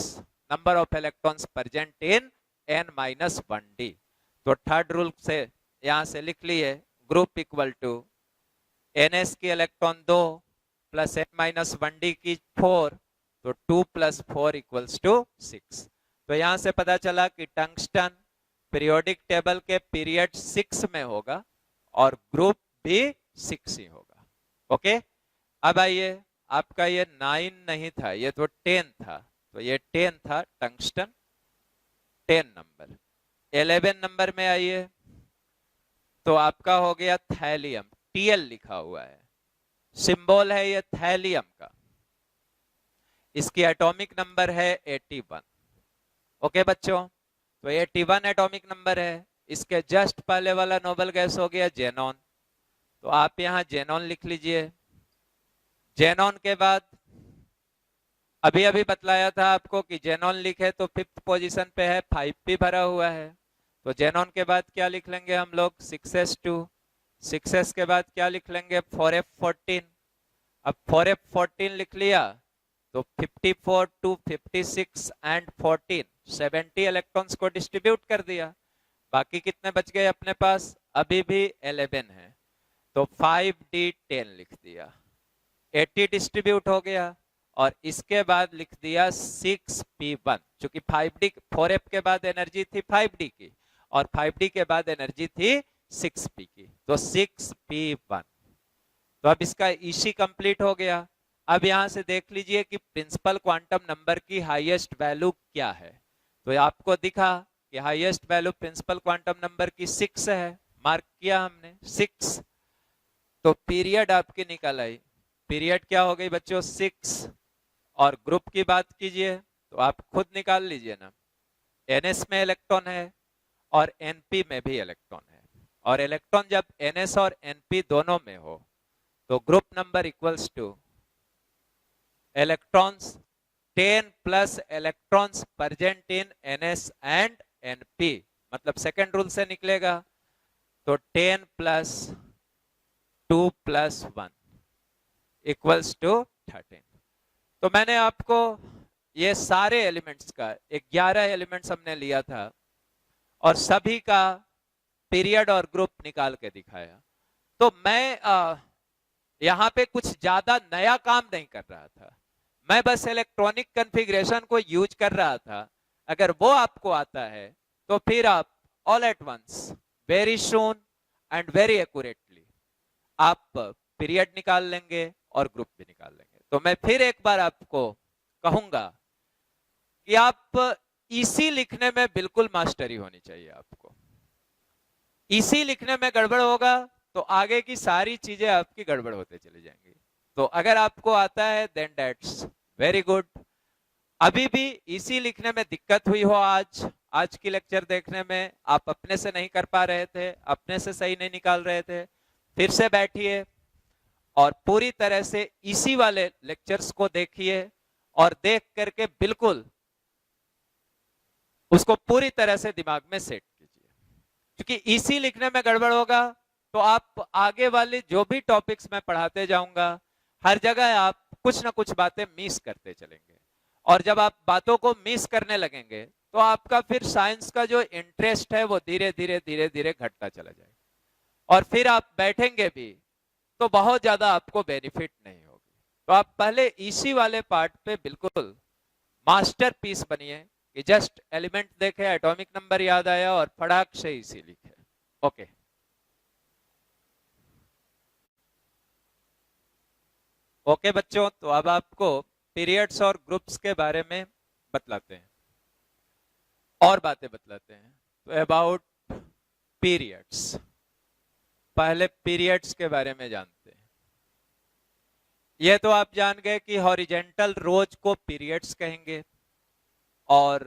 number of electrons present in n-1d। तो थर्ड रूल से यहां से लिख लिए, ग्रुप इक्वल टू ns की इलेक्ट्रॉन 2 प्लस n-1d की 4, तो 2 प्लस 4 इक्वल्स टू 6। तो यहां से पता चला कि टंगस्टन पीरियोडिक टेबल के पीरियड 6 में होगा और ग्रुप भी 6 ही होगा। ओके, अब आइए, आपका ये 9 नहीं था, ये तो 10 था, तो ये 10 था टंगस्टन, 10 नंबर। 11 नंबर में आइए, तो आपका हो गया थैलियम, Tl लिखा हुआ है, सिंबल है ये थैलियम का। इसकी एटॉमिक नंबर है 81। ओके बच्चों, तो 81 एटॉमिक नंबर है। इसके जस्ट पहले वाला नोबल गैस हो गया जेनॉन, तो आप यहां जेनॉन लिख लीजिए। जेनॉन के बाद अभी अभी बतलाया था आपको कि जेनॉन लिखे तो 5th पोजीशन पे है, 5p भरा हुआ है, तो जेनॉन के बाद क्या लिख लेंगे हम लोग? 6s2। 6s के बाद क्या लिख लेंगे? 4f14। अब 4f14 लिख लिया, तो 54 टू 56 एंड 14 70 इलेक्ट्रॉन्स को डिस्ट्रीब्यूट कर दिया। बाकी कितने बच गए अपने पास? अभी भी 11 है, तो 5d10 लिख दिया, 80 डिस्ट्रीब्यूट हो गया। और इसके बाद लिख दिया 6p1, क्योंकि 5d 4f के बाद एनर्जी थी 5d की और 5d के बाद एनर्जी थी 6p की, तो 6p1। तो अब इसका ईसी कंप्लीट हो गया। अब यहां से देख लीजिए कि प्रिंसिपल क्वांटम नंबर की हाईएस्ट वैल्यू क्या है। तो आपको दिखा कि highest value principal quantum number की 6 है, मार्क किया हमने 6। तो पीरियड आपकी निकल आई, पीरियड क्या हो गई बच्चों? 6। और ग्रुप की बात कीजिए तो आप खुद निकाल लीजिए ना, ns में इलेक्ट्रॉन है और np में भी इलेक्ट्रॉन है, और इलेक्ट्रॉन जब ns और np दोनों में हो तो group number equals two electrons 10 plus electrons present in ns and np, मतलब सेकेंड रूल से निकलेगा, तो 10 प्लस 2 + 1 = 13। तो मैंने आपको ये सारे एलिमेंट्स का 11 एलिमेंट्स हमने लिया था और सभी का पीरियड और ग्रुप निकाल के दिखाया। तो मैं यहाँ पे कुछ ज्यादा नया काम नहीं कर रहा था, मैं बस इलेक्ट्रॉनिक कॉन्फ़िगरेशन को यूज कर रहा था। अगर वो आपको आता है तो फिर आप all at once, very soon and very accurately आप पीरियड निकाल लेंगे और ग्रुप भी निकाल लेंगे। तो मैं फिर एक बार आपको कहूंगा कि आप इसी लिखने में बिल्कुल मास्टरी होनी चाहिए आपको। इसी लिखने में गड़बड़ होगा तो आगे की सारी चीजें आपकी गड़बड़ होते चली जाएंगी। तो अगर आपको आता है देन दैट्स वेरी गुड। अभी भी इसी लिखने में दिक्कत हुई हो, आज की लेक्चर देखने में आप अपने से नहीं कर पा रहे थे, अपने से सही नहीं निकाल रहे थे, फिर से बैठिए और पूरी तरह से इसी वाले लेक्चर्स को देखिए और देख करके बिल्कुल उसको पूरी तरह से दिमाग में सेट कीजिए, क्योंकि इसी लिखने में गड़बड़ होगा तो आप आगे वाले जो भी टॉपिक्स मैं पढ़ाते जाऊंगा हर जगह आप कुछ ना कुछ बातें मिस करते चलेंगे और जब आप बातों को मिस करने लगेंगे तो आपका फिर साइंस का जो इंटरेस्ट है वो धीरे धीरे घटता चला जाएगा और फिर आप बैठेंगे भी तो बहुत ज्यादा आपको बेनिफिट नहीं होगी। तो आप पहले इसी वाले पार्ट पे बिल्कुल मास्टरपीस बनिए कि जस्ट एलिमेंट देखे, एटॉमिक नंबर याद आया और फटाक से इसी लिखे। ओके ओके बच्चों, तो अब आपको पीरियड्स और ग्रुप्स के बारे में बतलाते हैं और बातें बतलाते हैं। तो अबाउट पीरियड्स, पहले पीरियड्स के बारे में जानते हैं। ये तो आप जान गए कि हॉरिजेंटल रोज को पीरियड्स कहेंगे और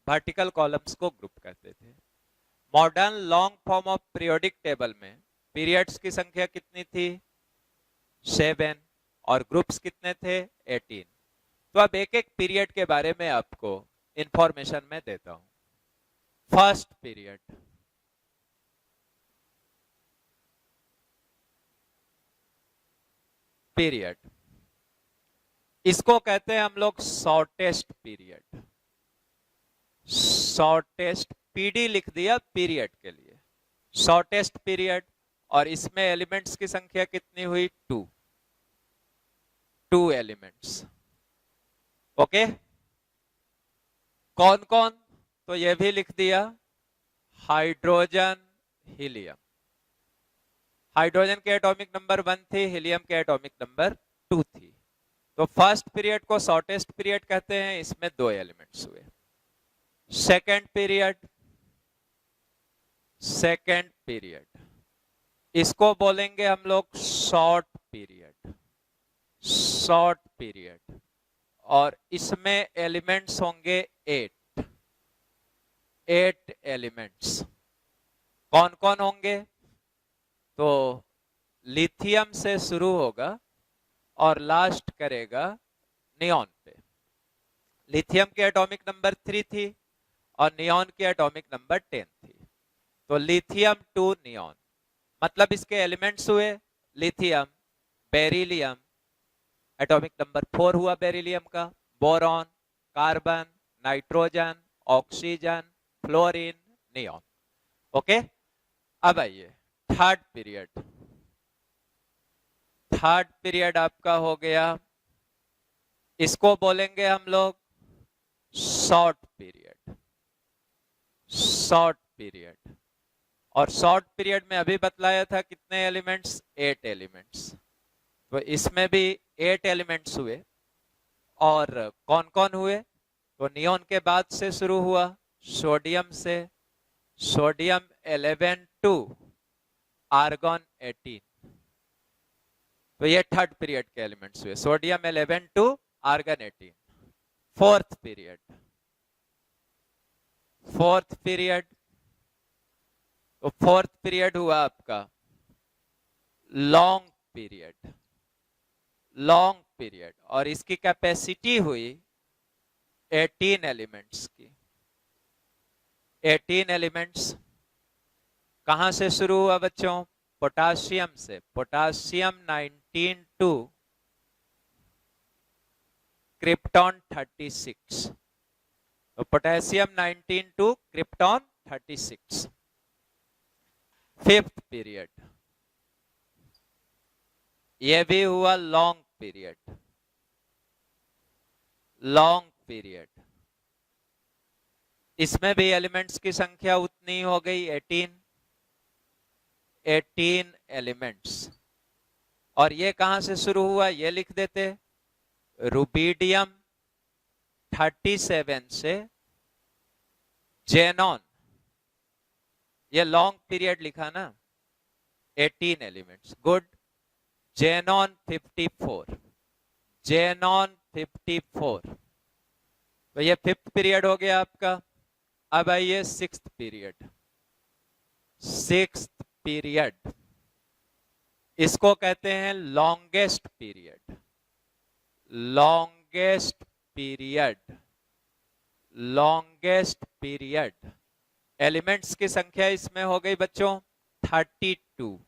वर्टिकल कॉलम्स को ग्रुप कहते थे। Modern long form of periodic table में पीरियड्स की संख्या कितनी थी? 7 और ग्रुप्स कितने थे? 18। तो अब एक एक पीरियड के बारे में आपको इंफॉर्मेशन में देता हूं। फर्स्ट पीरियड, पीरियड इसको कहते हैं हम लोग शॉर्टेस्ट पीरियड। शॉर्टेस्ट, पीडी लिख दिया पीरियड के लिए, शॉर्टेस्ट पीरियड। और इसमें एलिमेंट्स की संख्या कितनी हुई? 2 एलिमेंट्स। ओके, कौन कौन? तो ये भी लिख दिया, हाइड्रोजन, हीलियम। हाइड्रोजन के एटॉमिक नंबर 1 थी, हीलियम के एटॉमिक नंबर 2 थी। तो फर्स्ट पीरियड को शॉर्टेस्ट पीरियड कहते हैं, इसमें 2 एलिमेंट्स हुए। सेकेंड पीरियड, सेकेंड पीरियड इसको बोलेंगे हम लोग शॉर्ट पीरियड, शॉर्ट पीरियड। और इसमें एलिमेंट्स होंगे 8 एलिमेंट्स। कौन कौन होंगे? तो लिथियम से शुरू होगा और लास्ट करेगा नियॉन पे। लिथियम के एटॉमिक नंबर 3 थी और नियॉन के एटॉमिक नंबर 10 थी। तो लिथियम टू नियॉन, मतलब इसके एलिमेंट्स हुए लिथियम, बेरिलियम, एटॉमिक नंबर 4 हुआ बेरिलियम का, boron, carbon, nitrogen, oxygen, fluorine, neon. Okay, अब आइए थर्ड पीरियड। थर्ड पीरियड आपका हो गया, इसको बोलेंगे हम लोग शॉर्ट पीरियड, शॉर्ट पीरियड। और शॉर्ट पीरियड में अभी बतलाया था कितने एलिमेंट्स? 8 एलिमेंट्स। तो इसमें भी 8 एलिमेंट्स हुए। और कौन कौन हुए? तो नियॉन के बाद से शुरू हुआ, सोडियम से, सोडियम 11 टू आर्गन 18। तो ये थर्ड पीरियड के एलिमेंट्स हुए, sodium 11 to argon 18। Fourth period, fourth period, तो फोर्थ पीरियड हुआ आपका लॉन्ग पीरियड, लॉन्ग पीरियड। और इसकी कैपेसिटी हुई 18 एलिमेंट्स की। 18 एलिमेंट्स कहां से शुरू हुआ बच्चों? पोटाशियम से, पोटाशियम 19 टू क्रिप्टॉन 36, तो potassium 19 to krypton 36। Fifth period, ये भी हुआ लॉन्ग पीरियड, लॉन्ग पीरियड। इसमें भी एलिमेंट्स की संख्या उतनी हो गई 18 एलिमेंट्स। और ये कहां से शुरू हुआ ये लिख देते, रुबिडियम 37 से जेनॉन, ये लॉन्ग पीरियड लिखा ना, 18 एलिमेंट्स, गुड। जेनॉन 54, जेनॉन 54, तो ये फिफ्थ पीरियड हो गया आपका। अब आइए सिक्स्थ पीरियड, सिक्स्थ पीरियड, इसको कहते हैं longest period, longest period, longest period. Elements की संख्या इसमें हो गई बच्चों 32,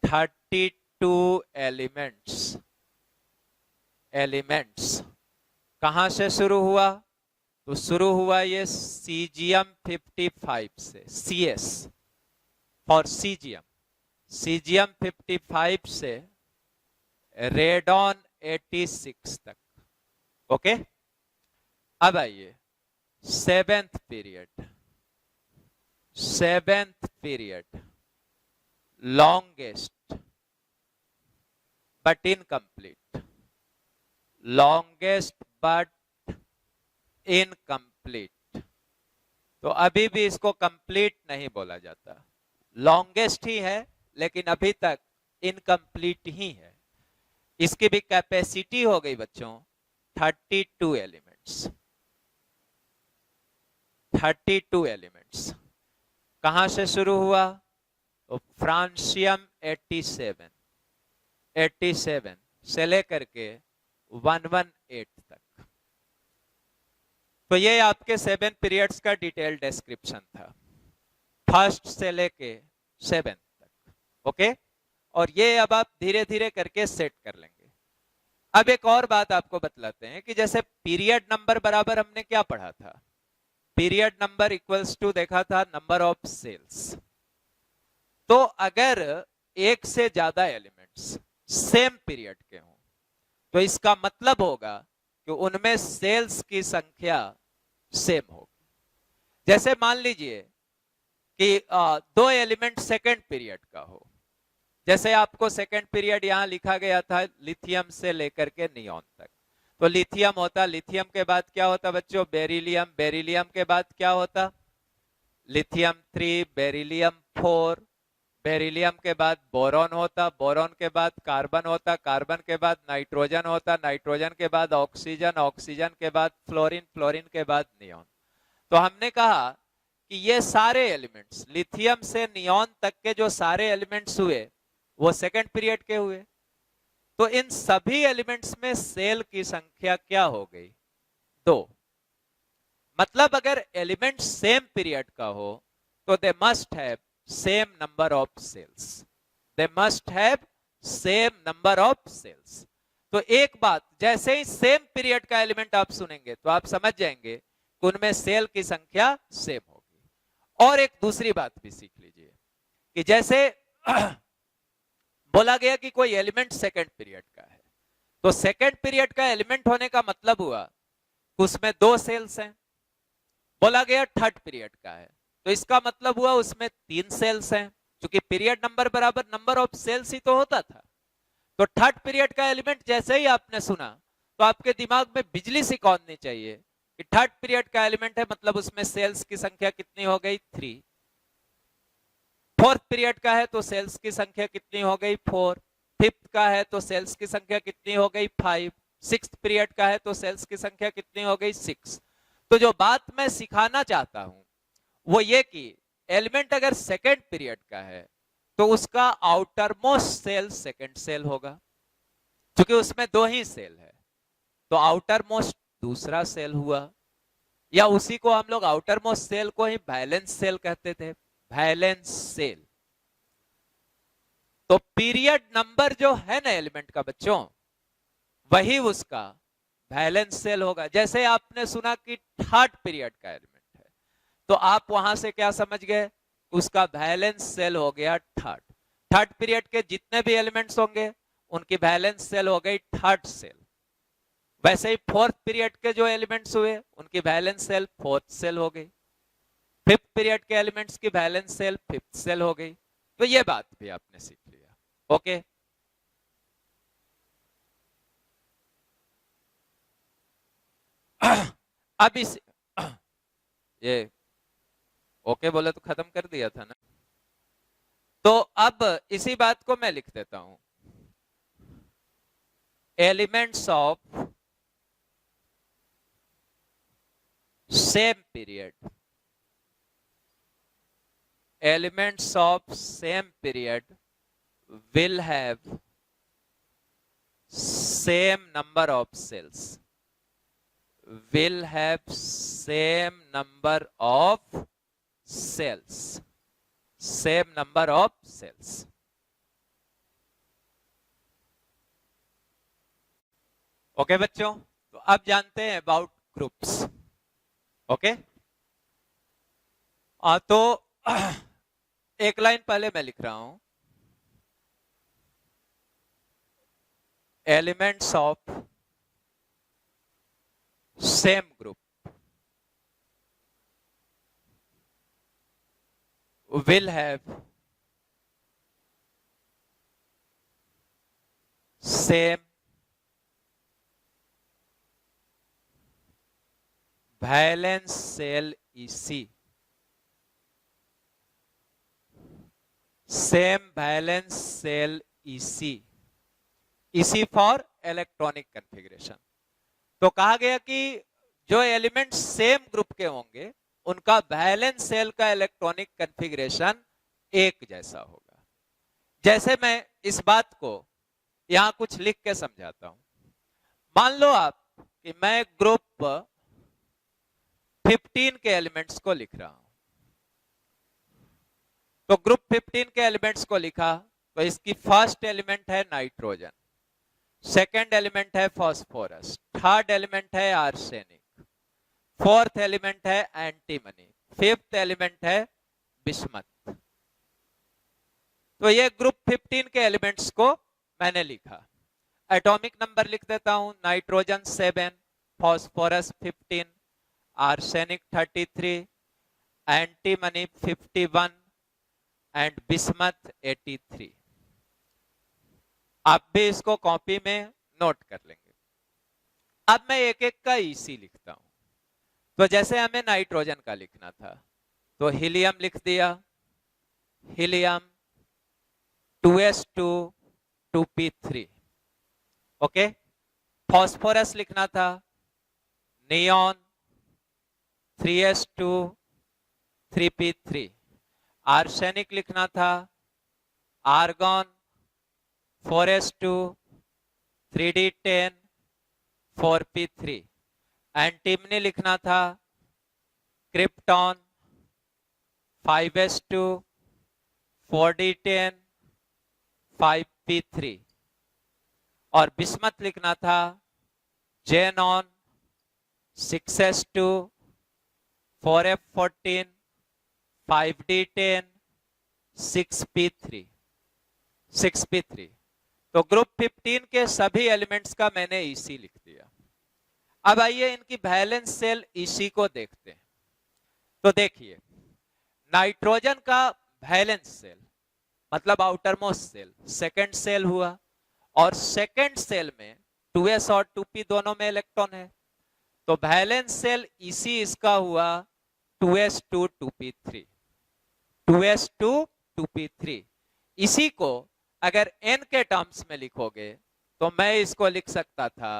32 एलिमेंट्स। एलिमेंट्स कहां से शुरू हुआ, तो शुरू हुआ ये सीजियम 55 से, CS फॉर सीजियम, सीजियम 55 से रेडॉन 86 तक। ओके, अब आइए seventh period, seventh period, longest but incomplete, longest but incomplete. तो अभी भी इसको कंप्लीट नहीं बोला जाता, लॉन्गेस्ट ही है लेकिन अभी तक इनकम्प्लीट ही है। इसकी भी कैपेसिटी हो गई बच्चों 32 एलिमेंट्स, 32 एलिमेंट्स। कहां से शुरू हुआ, तो फ्रांसियम 87, 87 से लेकर के 118 तक। तो ये आपके 7 पीरियड्स का डिटेल डिस्क्रिप्शन था, फर्स्ट से लेके 7 तक। ओके, और ये अब आप धीरे धीरे करके सेट कर लेंगे। अब एक और बात आपको बतलाते हैं कि जैसे पीरियड नंबर बराबर हमने क्या पढ़ा था, पीरियड नंबर इक्वल्स टू देखा था नंबर ऑफ सेल्स। तो अगर एक से ज्यादा एलिमेंट्स सेम पीरियड के हों तो इसका मतलब होगा कि उनमें सेल्स की संख्या सेम होगी। जैसे मान लीजिए कि दो एलिमेंट सेकेंड पीरियड का हो, जैसे आपको सेकेंड पीरियड यहां लिखा गया था लिथियम से लेकर के नियॉन तक। तो लिथियम होता, लिथियम के बाद क्या होता बच्चों, बेरिलियम, बेरिलियम के बाद क्या होता, लिथियम 3, बेरिलियम 4, बेरिलियम के बाद बोरॉन होता, बोरॉन के बाद कार्बन होता, कार्बन के बाद नाइट्रोजन होता, नाइट्रोजन के बाद ऑक्सीजन, ऑक्सीजन के बाद फ्लोरीन, फ्लोरीन के बाद नियॉन। तो हमने कहा कि ये सारे एलिमेंट्स लिथियम से नियॉन तक के जो सारे एलिमेंट्स हुए वो सेकेंड पीरियड के हुए। तो इन सभी एलिमेंट्स में सेल की संख्या क्या हो गई, 2। मतलब अगर एलिमेंट सेम पीरियड का हो तो they must have same number of shells, they must have same number of shells. तो एक बात, जैसे ही सेम पीरियड का एलिमेंट आप सुनेंगे तो आप समझ जाएंगे कि उनमें सेल की संख्या सेम होगी। और एक दूसरी बात भी सीख लीजिए कि जैसे बोला गया कि कोई एलिमेंट सेकेंड पीरियड का है, तो सेकेंड पीरियड का एलिमेंट होने का मतलब हुआ कि उसमें 2 सेल्स हैं। बोला गया थर्ड पीरियड का है तो इसका मतलब हुआ उसमें 3 सेल्स हैं, क्योंकि पीरियड नंबर बराबर नंबर ऑफ सेल्स ही तो होता था। तो थर्ड पीरियड का एलिमेंट जैसे ही आपने सुना तो आपके दिमाग में बिजली सी कौंधनी चाहिए कि थर्ड पीरियड का एलिमेंट है मतलब उसमें सेल्स की संख्या कितनी हो गई, 3। फोर्थ पीरियड का है तो सेल्स की संख्या कितनी हो गई, 4। फिफ्थ का है तो सेल्स की संख्या कितनी हो गई, 5। सिक्स्थ पीरियड का है तो सेल्स की संख्या कितनी हो गई, 6। तो जो बात मैं सिखाना चाहता हूं वो ये कि एलिमेंट अगर सेकेंड पीरियड का है तो उसका outermost shell second shell होगा, क्योंकि उसमें 2 ही सेल है। तो आउटर मोस्ट दूसरा सेल हुआ, या उसी को हम लोग आउटर मोस्ट सेल को ही वैलेंस सेल कहते थे, वैलेंस सेल। तो पीरियड नंबर जो है ना एलिमेंट का बच्चों, वही उसका वैलेंस सेल होगा। जैसे आपने सुना कि थर्ड पीरियड का एलिमेंट है, तो आप वहां से क्या समझ गए, उसका वैलेंस सेल हो गया थर्ड। थर्ड पीरियड के जितने भी एलिमेंट्स होंगे उनकी वैलेंस सेल हो गई थर्ड सेल। वैसे ही फोर्थ पीरियड के जो एलिमेंट्स हुए उनकी वैलेंस सेल फोर्थ सेल हो गई। फिफ्थ पीरियड के एलिमेंट्स की वैलेंस सेल फिफ्थ सेल हो गई। तो ये बात भी आपने सीख लिया। ओके, अब इस ये ओके बोले तो खत्म कर दिया था ना। तो अब इसी बात को मैं लिख देता हूं, elements of same period, elements of same period will have same number of cells, will have same number of cells, same number of cells. Okay बच्चों, तो अब जानते हैं अबाउट ग्रुप्स। ओके, तो एक लाइन पहले मैं लिख रहा हूं, elements of same group will have same valence cell EC, same valence cell EC, EC for electronic configuration. तो कहा गया कि जो एलिमेंट सेम ग्रुप के होंगे उनका वैलेंस सेल का इलेक्ट्रॉनिक कन्फिग्रेशन एक जैसा होगा। जैसे मैं इस बात को यहां कुछ लिख के समझाता हूं। मान लो आप कि मैं ग्रुप 15 के एलिमेंट्स को लिख रहा हूं, तो ग्रुप 15 के एलिमेंट्स को लिखा तो इसकी फर्स्ट एलिमेंट है नाइट्रोजन, सेकंड एलिमेंट है फास्फोरस, थर्ड एलिमेंट है आर्सेनिक, फोर्थ एलिमेंट है एंटीमनी, फिफ्थ एलिमेंट है बिस्मथ। तो ये ग्रुप 15 के एलिमेंट्स को मैंने लिखा। एटॉमिक नंबर लिख देता हूं, nitrogen 7, phosphorus 15, arsenic 33, antimony 51 and bismuth 83। आप भी इसको कॉपी में नोट कर लेंगे। अब मैं एक एक का ईसी लिखता हूं। तो जैसे हमें नाइट्रोजन का लिखना था तो हीलियम लिख दिया, helium 2s2 2p3। Okay, phosphorus लिखना था, नियॉन 3s2 3p3। आर्सेनिक लिखना था, argon 4s2 3d10 4p3। Antimony लिखना था, क्रिप्टॉन 5s2 4d10 5p3। और बिस्मथ लिखना था, xenon 6s2 4f14 5d10 6p3 6p3। तो ग्रुप 15 के सभी एलिमेंट्स का मैंने ईसी लिख दिया। अब आइए इनकी वैलेंस सेल ईसी को देखते हैं। तो देखिए, नाइट्रोजन का वैलेंस सेल मतलब outermost shell second shell हुआ, और सेकंड सेल में 2s और 2p दोनों में इलेक्ट्रॉन है, तो वैलेंस सेल ईसी इसका हुआ 2s2 2p3, 2s2 2p3। इसी को अगर n के टर्म्स में लिखोगे तो मैं इसको लिख सकता था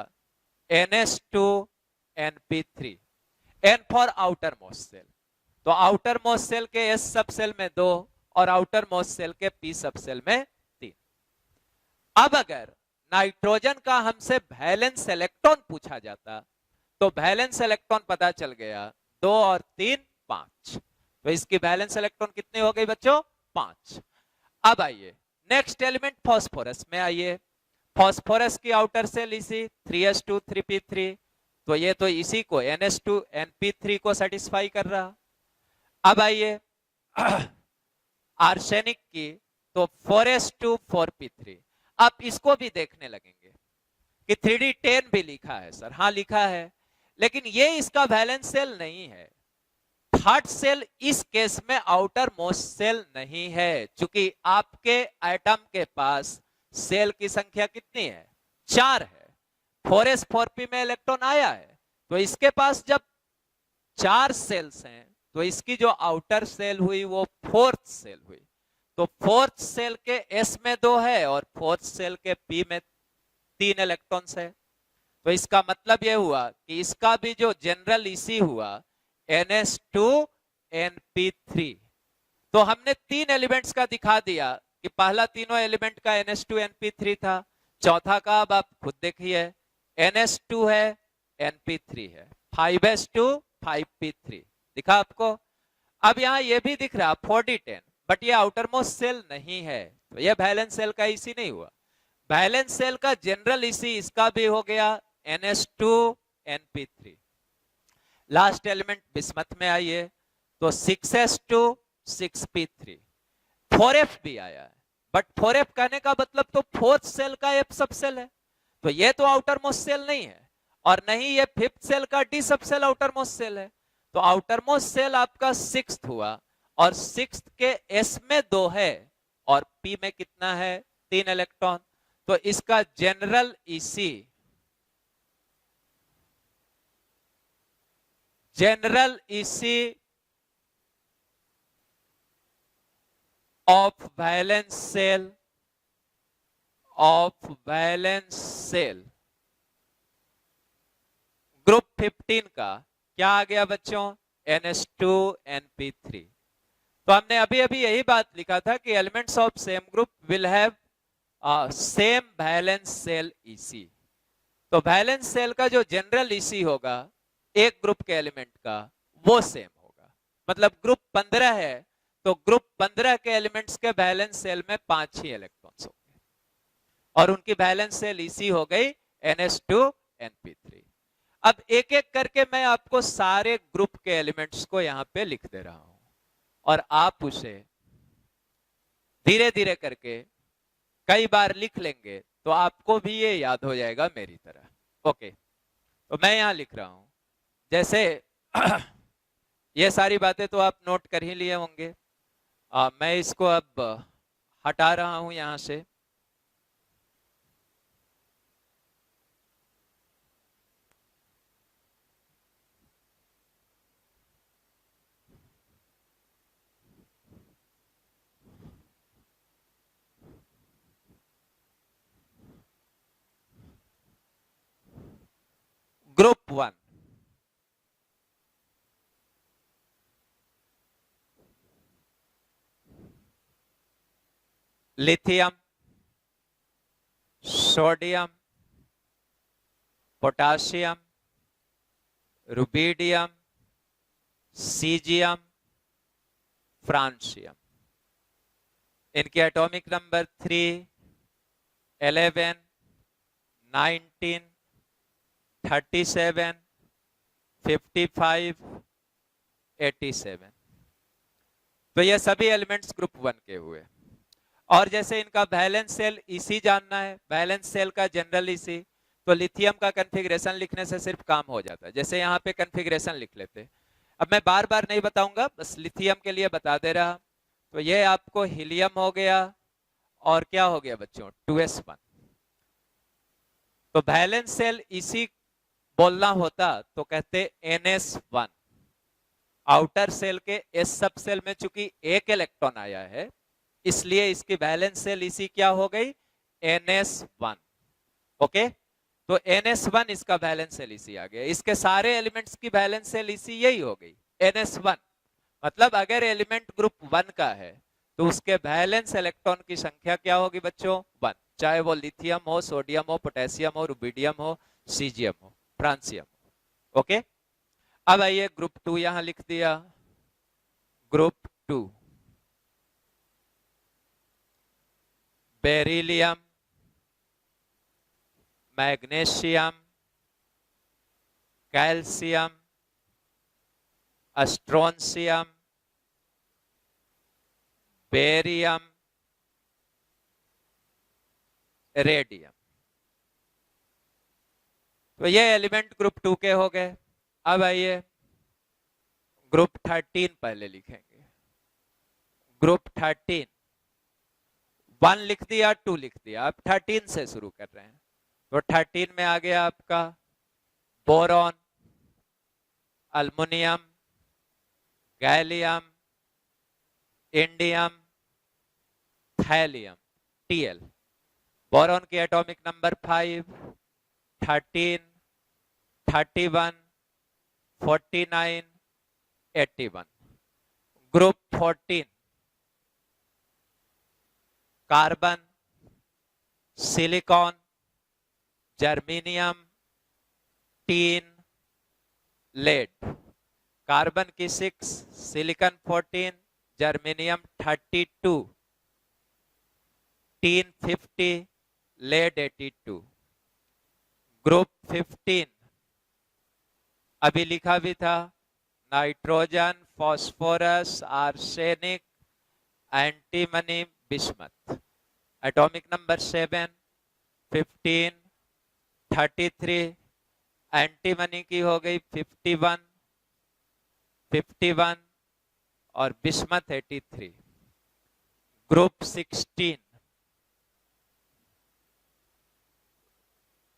ns2 np3, n for outermost shell. तो आउटर मोस्ट सेल के s सब सेल में 2 और आउटर मोस्ट सेल के p सब सेल में 3। अब अगर नाइट्रोजन का हमसे वैलेंस इलेक्ट्रॉन पूछा जाता तो वैलेंस इलेक्ट्रॉन पता चल गया 2 और 3 5। तो इसकी वैलेंस इलेक्ट्रॉन कितनी हो गई बच्चों? 5। अब आइए नेक्स्ट एलिमेंट फॉस्फोरस में आइए। फॉस्फोरस की आउटर सेल इसी 3s2 3p3, तो ये तो इसी को ns2 np3 को सेटिस्फाई कर रहा। अब आइए आर्सेनिक की, तो 4s2 4p3। आप इसको भी देखने लगेंगे कि 3d10 भी लिखा है सर, हाँ लिखा है, लेकिन ये इसका वैलेंस सेल नहीं है। थर्ड सेल इस केस में आउटर मोस्ट सेल नहीं है, क्योंकि आपके एटम के पास सेल की संख्या कितनी है, 4 है। 4s 4p में इलेक्ट्रॉन आया है, तो इसके पास जब 4 सेल्स हैं तो इसकी जो आउटर सेल हुई वो फोर्थ सेल हुई। तो फोर्थ सेल के s में 2 है और फोर्थ सेल के p में 3 इलेक्ट्रॉन्स है। तो इसका मतलब यह हुआ कि इसका भी जो जनरल इसी हुआ ns2 np3। तो हमने 3 एलिमेंट्स का दिखा दिया कि पहला तीनों एलिमेंट का ns2 np3 था, चौथा का अब आप खुद देखिए ns2 है np3 है, 5s2 5p3 दिखा आपको। अब यहां ये भी दिख रहा 4d10, बट ये आउटर मोस्ट सेल नहीं है, तो ये वैलेंस सेल का इसी नहीं हुआ। वैलेंस सेल का जनरल इसी इसका भी हो गया ns2 np3। Last element bismuth में आइए, तो 6s2 6p3। 4f भी आया है, बट 4f कहने का मतलब तो फोर्थ सेल का f सब सेल है, तो ये तो आउटर मोस्ट सेल नहीं है, और नहीं ये फिफ्थ सेल का d सब सेल आउटर मोस्ट सेल है। तो आउटर मोस्ट सेल आपका 6th हुआ, और 6th के s में 2 है और p में कितना है 3 इलेक्ट्रॉन। तो इसका जनरल इसी ऑफ वैलेंस सेल ग्रुप 15 का क्या आ गया बच्चों, ns2 np3। तो हमने अभी अभी यही बात लिखा था कि elements of same group will have same valence shell EC. तो वैलेंस सेल का जो जनरल ईसी होगा एक ग्रुप के एलिमेंट का वो सेम होगा। मतलब ग्रुप 15 है तो ग्रुप 15 के एलिमेंट्स के वैलेंस सेल में 5 ही इलेक्ट्रॉन्स होंगे, और उनकी वैलेंस सेल ईसी हो गई ns2 np3। अब एक एक करके मैं आपको सारे ग्रुप के एलिमेंट्स को यहां पे लिख दे रहा हूं, और आप उसे धीरे धीरे करके कई बार लिख लेंगे तो आपको भी ये याद हो जाएगा मेरी तरह। ओके, तो मैं यहां लिख रहा हूं, जैसे ये सारी बातें तो आप नोट कर ही लिए होंगे। मैं इसको अब हटा रहा हूं यहां से। Group 1, lithium, sodium, potassium, rubidium, caesium, francium. इनके एटॉमिक नंबर 3, 11, 19, 37, 55, 87। तो ये सभी एलिमेंट्स ग्रुप 1 के हुए। और जैसे इनका वैलेंस सेल इसी जानना है, वैलेंस सेल का जनरल इसी, तो लिथियम का कॉन्फ़िगरेशन लिखने से सिर्फ काम हो जाता है। जैसे यहाँ पे कॉन्फ़िगरेशन लिख लेते। अब मैं बार बार नहीं बताऊंगा, बस लिथियम के लिए बता दे रहा। तो ये आपको हीलियम हो गया, और क्या हो गया बच्चों 2s1। तो वैलेंस सेल इसी बोलना होता तो कहते ns1। आउटर सेल के s सब सेल में चूंकि एक इलेक्ट्रॉन आया है, इसलिए इसकी वैलेंस सेल इसी क्या हो गई ns1। ओके, तो ns1 इसका वैलेंस सेल इसी आ गया। इसके सारे एलिमेंट्स की वैलेंस सेल इसी यही हो गई ns1। मतलब अगर एलिमेंट ग्रुप 1 का है तो उसके वैलेंस इलेक्ट्रॉन की संख्या क्या होगी बच्चों 1, चाहे वो लिथियम हो, सोडियम हो, पोटेशियम हो, रुबिडियम हो, सीजियम हो, फ्रांसियम हो। ओके, अब आइए ग्रुप 2 यहां लिख दिया। Group 2 beryllium, magnesium, calcium, strontium, barium, radium. तो ये एलिमेंट ग्रुप 2 के हो गए। अब आइए ग्रुप 13 पहले लिखेंगे। ग्रुप 13, 1 लिख दिया, 2 लिख दिया, अब 13 से शुरू कर रहे हैं। तो 13 में आ गया आपका boron, aluminium, gallium, indium, thallium, Tl। Boron की atomic number 5, 13, 31, 49, 81। Group 14, carbon, silicon, germanium, tin, lead. Carbon की 6, silicon 14, germanium 32, tin 50, lead 82। Group 15 अभी लिखा भी था, nitrogen, phosphorus, arsenic, antimony, bismuth. Atomic number 7, 15, 33, antimony की हो गई 51, 51 और bismuth 83। Group 16,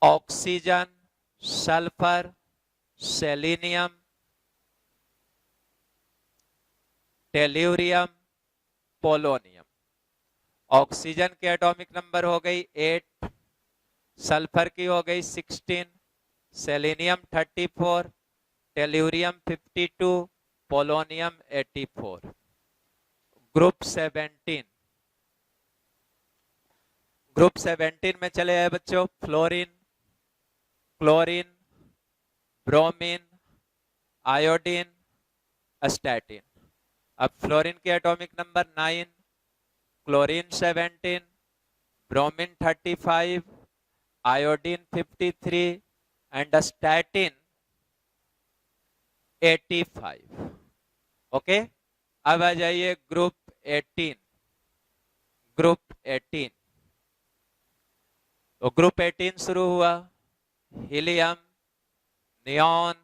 oxygen, sulphur, selenium, tellurium, polonium. Oxygen के एटॉमिक नंबर हो गई 8, सल्फर की हो गई 16, selenium 34, tellurium 52, polonium 84। Group 17, group 17 में चले आए बच्चों, fluorine, chlorine, bromine, iodine, statin. अब फ्लोरीन के atomic number 9, chlorine 17, bromine 35, iodine 53 and statin 85। Okay, अब आ जाइए ग्रुप 18। ग्रुप 18, तो ग्रुप 18 शुरू हुआ, helium, neon,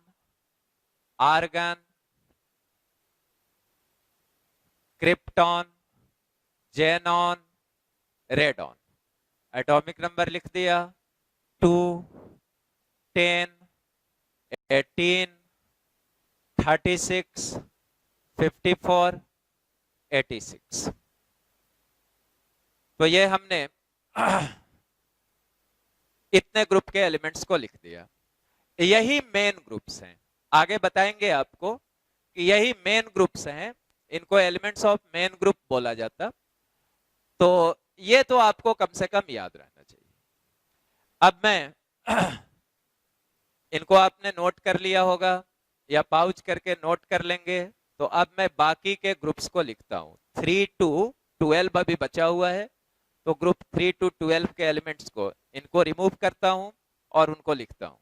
argon, krypton, xenon, radon. Atomic number लिख दिया 2, 10, 18, 36, 54, 86। तो ये हमने इतने ग्रुप के एलिमेंट्स को लिख दिया। यही मेन ग्रुप्स हैं, आगे बताएंगे आपको कि यही मेन ग्रुप्स हैं, इनको एलिमेंट्स ऑफ मेन ग्रुप बोला जाता। तो ये तो आपको कम से कम याद रहना चाहिए। अब मैं इनको आपने नोट कर लिया होगा या पाउच करके नोट कर लेंगे। तो अब मैं बाकी के ग्रुप्स को लिखता हूं। 3 to 12 अभी बचा हुआ है, तो ग्रुप 3 to 12 के एलिमेंट्स को इनको रिमूव करता हूं और उनको लिखता हूं।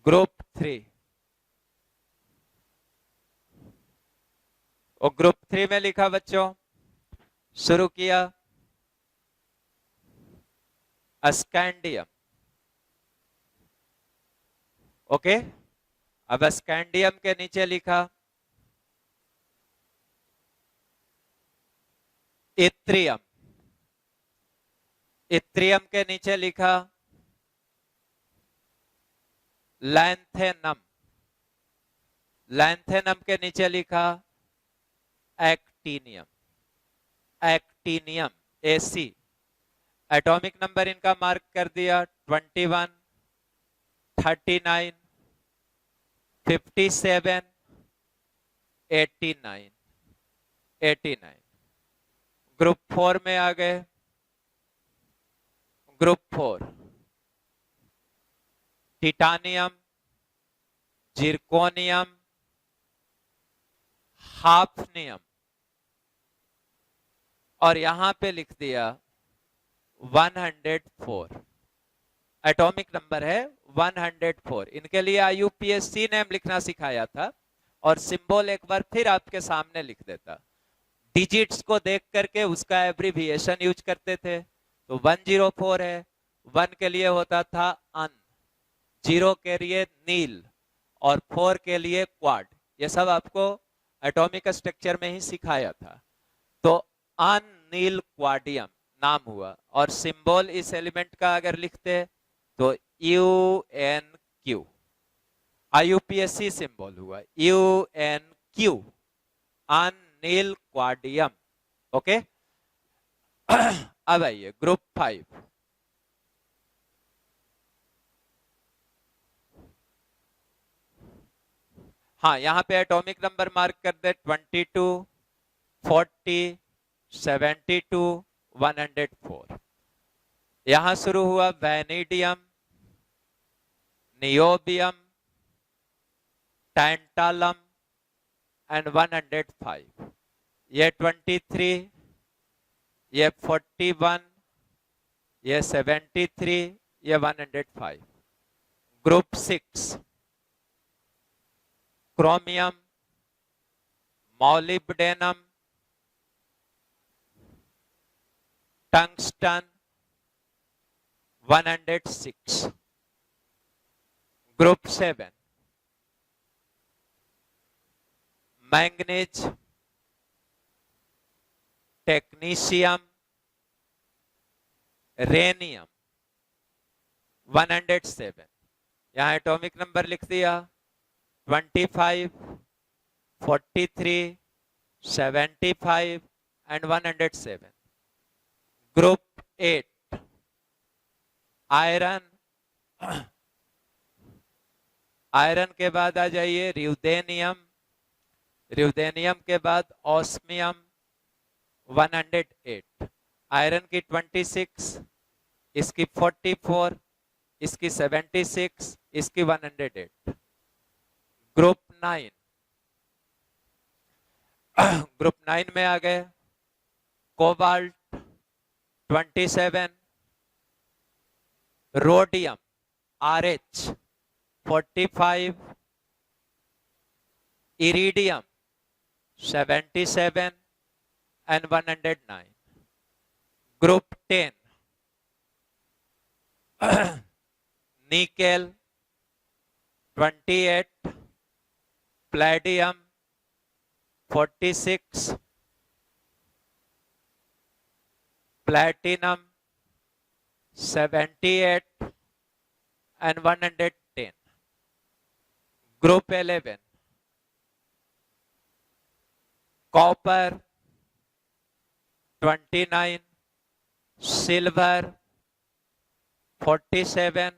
ग्रुप 3, और ग्रुप 3 में लिखा बच्चों, शुरू किया स्कैंडियम। ओके, अब स्कैंडियम के नीचे लिखा इत्रियम। इत्रियम के नीचे लिखा लैंथेनम। लैंथेनम के नीचे लिखा actinium. Actinium Ac। Atomic number इनका मार्क कर दिया 21, 39, 57, 89, 89। ग्रुप 4 में आ गए। ग्रुप 4 टिटानियम, जिरकोनियम, हाफनियम, और यहां पे लिख दिया 104। एटॉमिक नंबर है 104। इनके लिए IUPAC नेम लिखना सिखाया था और सिंबल एक बार फिर आपके सामने लिख देता। डिजिट्स को देख करके उसका एब्रीविएशन यूज करते थे। तो 104 है, 1 के लिए होता था अन, 0 के लिए नील और 4 के लिए क्वाड। ये सब आपको एटॉमिक स्ट्रक्चर में ही सिखाया था। तो अन नील क्वाडियम नाम हुआ। और सिंबल इस एलिमेंट का अगर लिखते तो UNQ, IUPAC सिंबल हुआ UNQ, अन नील क्वाडियम। ओके। अब आइए ग्रुप 5। हाँ, यहां पे एटॉमिक नंबर मार्क कर दे 22, 40, 72, 104। यहां शुरू हुआ वैनिडियम, नियोबियम, टैंटालम एंड 105। ये 23, ये 41, ये 73, ये 105। Group 6 chromium, molybdenum, tungsten 106। Group 7 manganese, technetium, rhenium 107। यहां एटॉमिक नंबर लिख दिया 25, 43, 75 एंड 107। ग्रुप 8 आयरन, आयरन के बाद आ जाइए र्यूदेनियम, र्यूदेनियम के बाद ऑस्मियम 108। आयरन की 26, इसकी 44, इसकी 76, इसकी 108। ग्रुप 9, ग्रुप 9 में आ गए cobalt 27, rhodium RH 45, iridium 77 and 109। Group 10 nickel 28, Palladium 46, platinum 78 and 110। Group 11 copper 29, silver 47,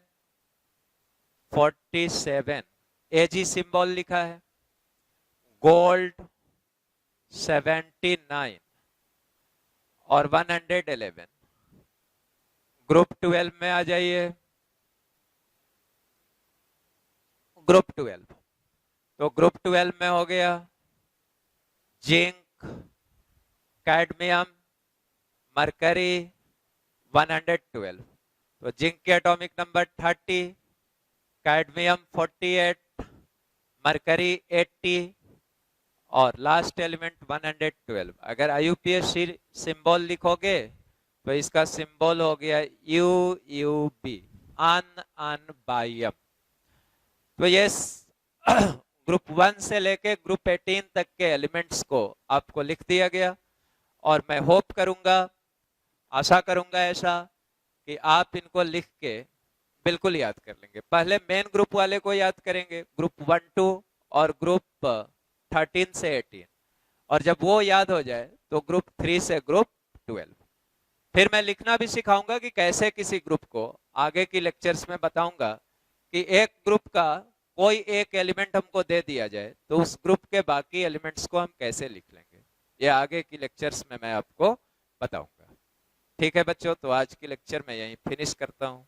47 AG symbol लिखा है। गोल्ड 79 और 111। ग्रुप 12 में आ जाइए। ग्रुप 12, तो ग्रुप 12 में हो गया जिंक, कैडमियम, मरकरी 112। तो जिंक के एटॉमिक नंबर 30, कैडमियम 48, मरकरी 80 और लास्ट एलिमेंट 112। अगर IUPAC सिंबल लिखोगे तो इसका सिंबल हो गया UUB, अनबायम। तो ये ग्रुप 1 से लेके ग्रुप 18 तक के एलिमेंट्स को आपको लिख दिया गया। और मैं होप करूंगा, आशा करूंगा ऐसा कि आप इनको लिख के बिल्कुल याद कर लेंगे। पहले मेन ग्रुप वाले को याद करेंगे, ग्रुप 1, 2 और ग्रुप 13 से 18। और जब वो याद हो जाए तो ग्रुप 3 से ग्रुप 12। फिर मैं लिखना भी सिखाऊंगा कि कैसे किसी ग्रुप को, आगे की लेक्चर्स में बताऊंगा कि एक ग्रुप का कोई एक एलिमेंट हमको दे दिया जाए तो उस ग्रुप के बाकी एलिमेंट्स को हम कैसे लिख लेंगे, ये आगे की लेक्चर्स में मैं आपको बताऊंगा। ठीक है बच्चों, तो आज की लेक्चर मैं यहीं फिनिश करता हूँ।